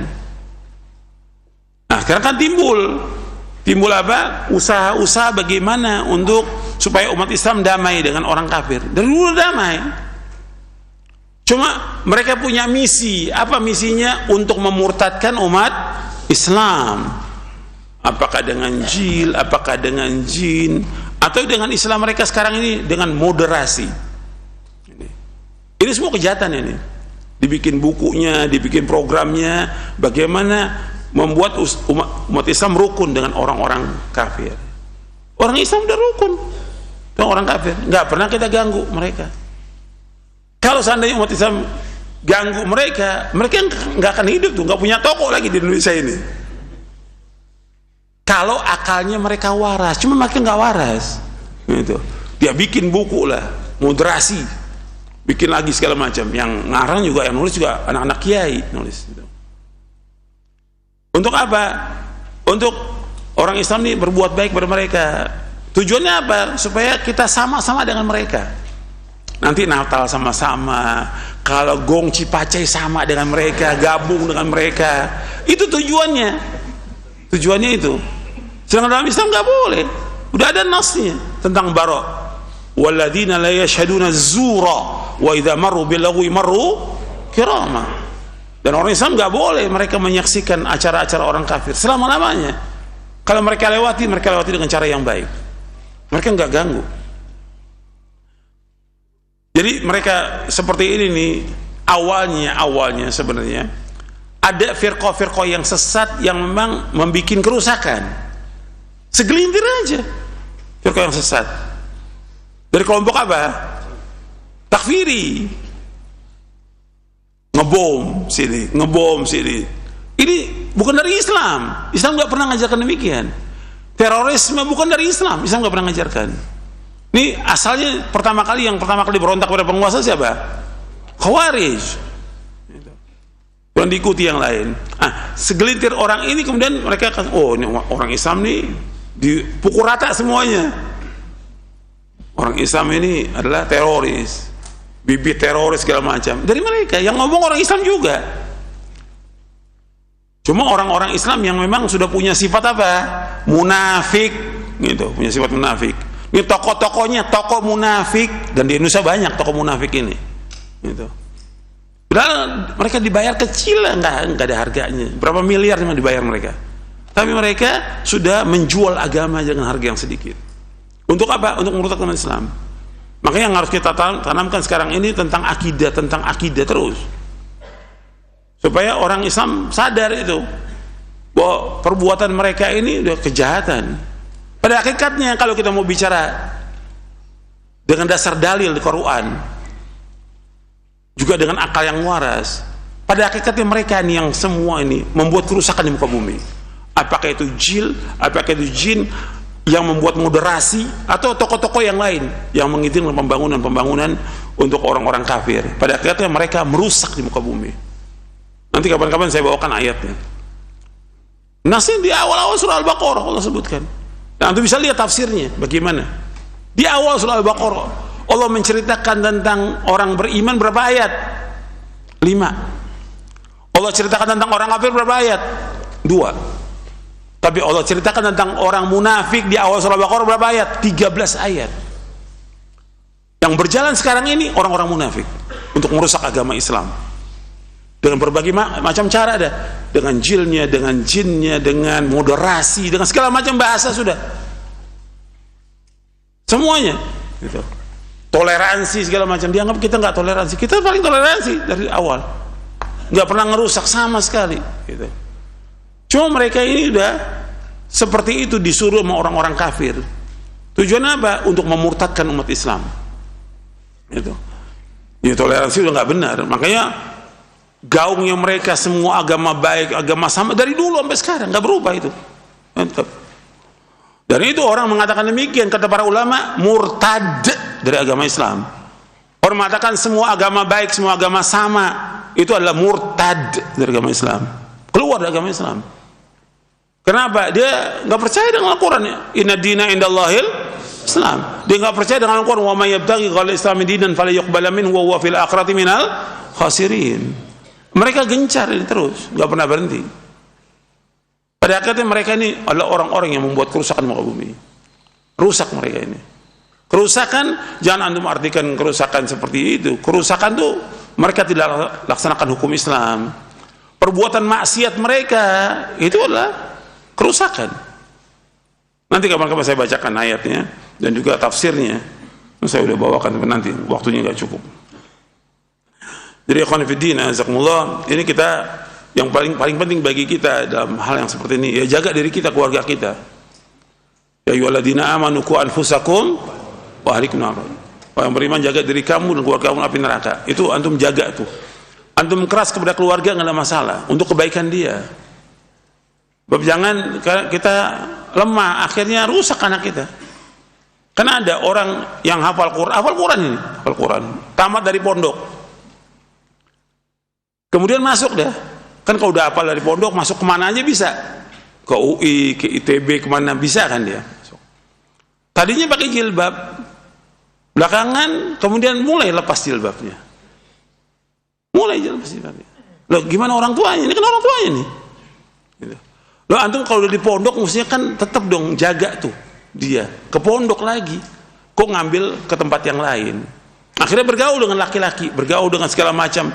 Nah sekarang kan timbul apa? Usaha-usaha bagaimana untuk supaya umat Islam damai dengan orang kafir. Dari dulu damai. Cuma mereka punya misi. Apa misinya? Untuk memurtadkan umat Islam. Apakah dengan jil, apakah dengan jin, atau dengan Islam mereka sekarang ini dengan moderasi. Ini semua kejahatan ini. Dibikin bukunya, dibikin programnya, bagaimana membuat umat Islam rukun dengan orang-orang kafir. Orang Islam udah rukun dengan orang kafir, nggak pernah kita ganggu mereka. Kalau seandainya umat Islam ganggu mereka nggak akan hidup tuh, nggak punya toko lagi di Indonesia ini. Kalau akalnya mereka waras, cuma makin nggak waras. Gitu. Dia bikin buku lah, moderasi, bikin lagi segala macam. Yang ngarang juga, yang nulis juga anak-anak kiai nulis. Gitu. Untuk apa? Untuk orang Islam ini berbuat baik kepada mereka. Tujuannya apa? Supaya kita sama-sama dengan mereka. Nanti Natal sama-sama, kalau gong Cipacai sama dengan mereka, gabung dengan mereka. Itu tujuannya. Tujuannya itu. Sedangkan dalam Islam nggak boleh. Udah ada nasnya tentang barok. Walladzina la yashhaduna zura wa idza marru bil lagwi marru kirama. Dan orang Islam nggak boleh mereka menyaksikan acara-acara orang kafir selama-lamanya. Kalau mereka lewati dengan cara yang baik. Mereka nggak ganggu. Jadi mereka seperti ini nih, awalnya sebenarnya ada firqah-firqah yang sesat yang memang membuat kerusakan. Segelintir aja firqah yang sesat. Dari kelompok apa? Takfiri. Ngebom sini. Ini bukan dari Islam. Islam nggak pernah ngajarkan demikian. Terorisme bukan dari Islam. Islam nggak pernah ngajarkan. Ini asalnya pertama kali berontak pada penguasa siapa? Khawarij. Dan diikuti yang lain. Segelintir orang ini kemudian mereka akan, oh ini orang Islam nih dipukul rata semuanya. Orang Islam ini adalah teroris, bibit teroris segala macam. Dari mereka yang ngomong orang Islam juga. Cuma orang-orang Islam yang memang sudah punya sifat apa? Munafik, gitu, punya sifat munafik. Ini tokoh-tokohnya tokoh munafik, dan di Indonesia banyak tokoh munafik ini, gitu. Padahal mereka dibayar kecil, nggak ada harganya. Berapa miliar yang dibayar mereka? Tapi mereka sudah menjual agama dengan harga yang sedikit. Untuk apa? Untuk merusakkan Islam. Makanya yang harus kita tanamkan sekarang ini tentang akidah terus. Supaya orang Islam sadar itu bahwa perbuatan mereka ini udah kejahatan. Pada hakikatnya kalau kita mau bicara dengan dasar dalil di Quran, juga dengan akal yang waras, pada hakikatnya mereka ini yang semua ini membuat kerusakan di muka bumi. Apakah itu jin yang membuat moderasi, atau tokoh-tokoh yang lain yang mengizinkan pembangunan untuk orang-orang kafir. Pada akhirnya mereka merusak di muka bumi. Nanti kapan-kapan saya bawakan ayatnya. Nasnya di awal-awal surah Al-Baqarah Allah sebutkan. Nah, Anda bisa lihat tafsirnya bagaimana. Di awal surah Al-Baqarah Allah menceritakan tentang orang beriman berapa ayat? 5. Allah ceritakan tentang orang kafir berapa ayat? 2. Tapi Allah ceritakan tentang orang munafik di awal surah Al-Baqarah berapa ayat? 13 ayat. Yang berjalan sekarang ini orang-orang munafik untuk merusak agama Islam dengan berbagai macam cara, ada dengan jilnya, dengan jinnya, dengan moderasi, dengan segala macam bahasa sudah semuanya gitu. Toleransi segala macam, dianggap kita nggak toleransi. Kita paling toleransi dari awal, nggak pernah ngerusak sama sekali gitu. Cuma mereka ini udah seperti itu disuruh sama orang-orang kafir. Tujuannya apa? Untuk memurtadkan umat Islam. Gitu. Ya, toleransi udah nggak benar. Makanya gaungnya mereka semua agama baik, agama sama dari dulu sampai sekarang nggak berubah itu. Mantap. Dan itu orang mengatakan demikian, kata para ulama, murtad dari agama Islam. Orang mengatakan semua agama baik, semua agama sama, itu adalah murtad dari agama Islam. Keluar dari agama Islam. Kenapa? Dia nggak percaya dengan Al-Quran. Inna dina indallahil Islam. Dia nggak percaya dengan Al-Quran. Wa may yabtaghi ghayra al-islami dinan fala yuqbala minhu wa huwa fil akhirati minal khasirin. Mereka gencar ini terus, nggak pernah berhenti. Pada akhirnya mereka ini adalah orang-orang yang membuat kerusakan muka bumi. Rusak mereka ini. Kerusakan, jangan antum artikan kerusakan seperti itu. Kerusakan tuh mereka tidak laksanakan hukum Islam. Perbuatan maksiat mereka itu adalah kerusakan. Nanti kapan-kapan saya bacakan ayatnya dan juga tafsirnya. Saya sudah bawakan, tapi nanti waktunya nggak cukup. Jadi ikhwan fillah, jazakumullah, ini kita yang paling penting bagi kita dalam hal yang seperti ini, ya jaga diri kita, keluarga kita. Ya ayyuhalladzina amanu qu anfusakum wa ahlikum nar. Orang beriman, jaga diri kamu dan keluarga kamu api neraka. Itu antum jaga tuh. Antum keras kepada keluarga nggak ada masalah, untuk kebaikan dia. Sebab jangan kita lemah, akhirnya rusak anak kita. Karena ada orang yang hafal Quran, tamat dari pondok, kemudian masuk dah Kan kalau udah hafal dari pondok, masuk kemana aja bisa. Ke UI, ke ITB, kemana bisa kan dia. Tadinya pakai jilbab, belakangan kemudian mulai lepas jilbabnya. Mulai lepas jilbabnya. Loh, gimana orang tuanya? Ini kan orang tuanya nih. Gitu. Loh, antum kalau udah di pondok mestinya kan tetap dong jaga tuh dia. Ke pondok lagi. Kok ngambil ke tempat yang lain? Akhirnya bergaul dengan laki-laki, bergaul dengan segala macam.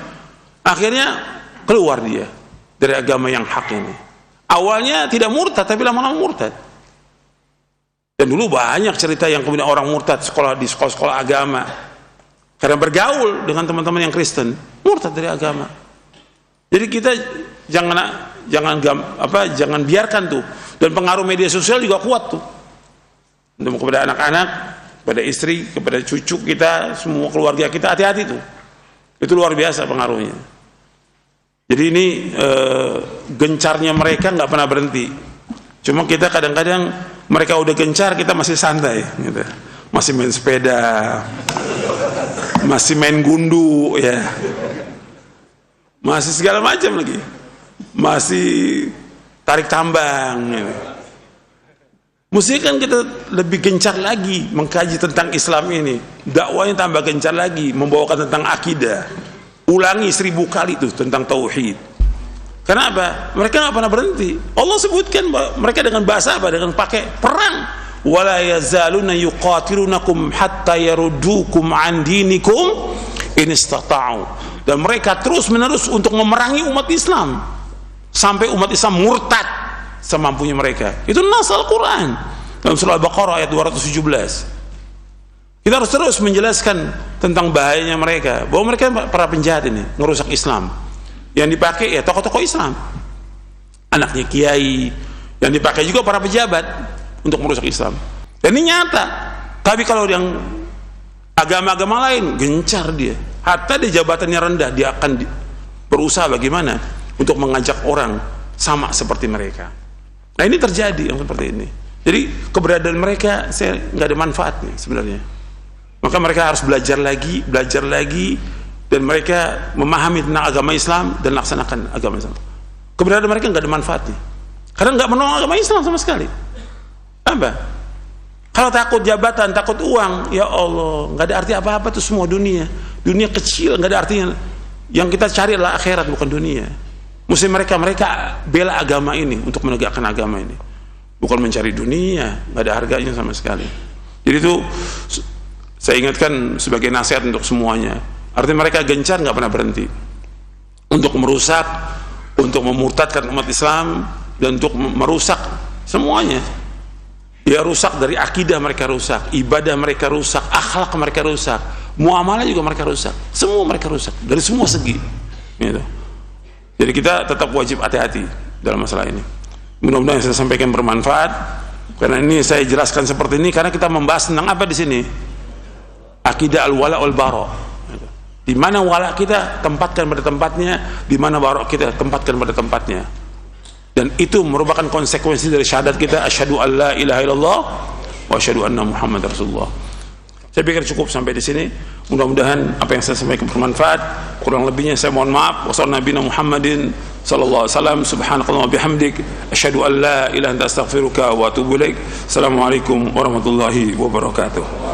Akhirnya keluar dia dari agama yang hak ini. Awalnya tidak murtad, tapi lama-lama murtad. Dan dulu banyak cerita yang kemudian orang murtad sekolah di sekolah-sekolah agama karena bergaul dengan teman-teman yang Kristen, murtad dari agama. Jadi kita jangan biarkan tuh. Dan pengaruh media sosial juga kuat tuh. Untuk kepada anak-anak, kepada istri, kepada cucu kita, semua keluarga kita, hati-hati tuh. Itu luar biasa pengaruhnya. Jadi ini gencarnya mereka nggak pernah berhenti. Cuma kita kadang-kadang mereka udah gencar, kita masih santai, gitu. Masih main sepeda, masih main gundu, ya, masih segala macam lagi, masih tarik tambang. Gitu. Mesti kan kita lebih gencar lagi mengkaji tentang Islam ini, dakwahnya tambah gencar lagi, membawakan tentang akidah. Ulangi 1000 kali tuh tentang tauhid. Kenapa? Mereka nggak pernah berhenti. Allah sebutkan mereka dengan bahasa apa? Dengan pakai perang. Wala yazaluna yuqatilunakum hatta yaruddukum an dinikum in istata'u. Dan mereka terus-menerus untuk memerangi umat Islam sampai umat Islam murtad semampunya mereka. Itu nas Al-Quran dalam surah Al-Baqarah ayat 217. Kita harus terus menjelaskan tentang bahayanya mereka, bahwa mereka para penjahat ini ngerusak Islam. Yang dipakai ya tokoh-tokoh Islam, anaknya kiai, yang dipakai juga para pejabat untuk merusak Islam. Dan ini nyata. Tapi kalau yang agama-agama lain gencar dia, hatta di jabatannya rendah, dia akan berusaha bagaimana untuk mengajak orang sama seperti mereka. Nah ini terjadi yang seperti ini. Jadi keberadaan mereka saya nggak ada manfaatnya sebenarnya. Maka mereka harus belajar lagi, dan mereka memahami tentang agama Islam dan laksanakan agama Islam. Keberadaan mereka nggak ada manfaatnya, karena nggak menolong agama Islam sama sekali. Apa? Kalau takut jabatan, takut uang, ya Allah, nggak ada arti apa-apa tuh semua dunia kecil, nggak ada artinya. Yang kita cari adalah akhirat, bukan dunia. Mesti mereka bela agama ini untuk menegakkan agama ini, bukan mencari dunia, nggak ada harganya sama sekali. Jadi itu saya ingatkan sebagai nasihat untuk semuanya. Artinya mereka gencar, nggak pernah berhenti untuk merusak, untuk memurtadkan umat Islam, dan untuk merusak semuanya. Dia rusak dari akidah, mereka rusak ibadah, mereka rusak akhlak, mereka rusak muamalah juga, mereka rusak semua, mereka rusak dari semua segi, gitu. Jadi kita tetap wajib hati-hati dalam masalah ini. Mudah-mudahan yang saya sampaikan bermanfaat, karena ini saya jelaskan seperti ini karena kita membahas tentang apa di sini? Akidah al-wala wal bara. Di mana wala kita tempatkan pada tempatnya, di mana bara kita tempatkan pada tempatnya. Dan itu merupakan konsekuensi dari syahadat kita, asyhadu an la ilaha illallah wa asyhadu anna Muhammadar Rasulullah. Saya pikir cukup sampai di sini. Mudah-mudahan apa yang saya sampaikan bermanfaat. Kurang lebihnya saya mohon maaf. Wassalamualaikum Muhammadin sallallahu alaihi wasallam. Subhanakallah wa bihamdik, asyhadu an la ilaha illa anta astaghfiruka wa atubu ilaik. Assalamualaikum warahmatullahi wabarakatuh.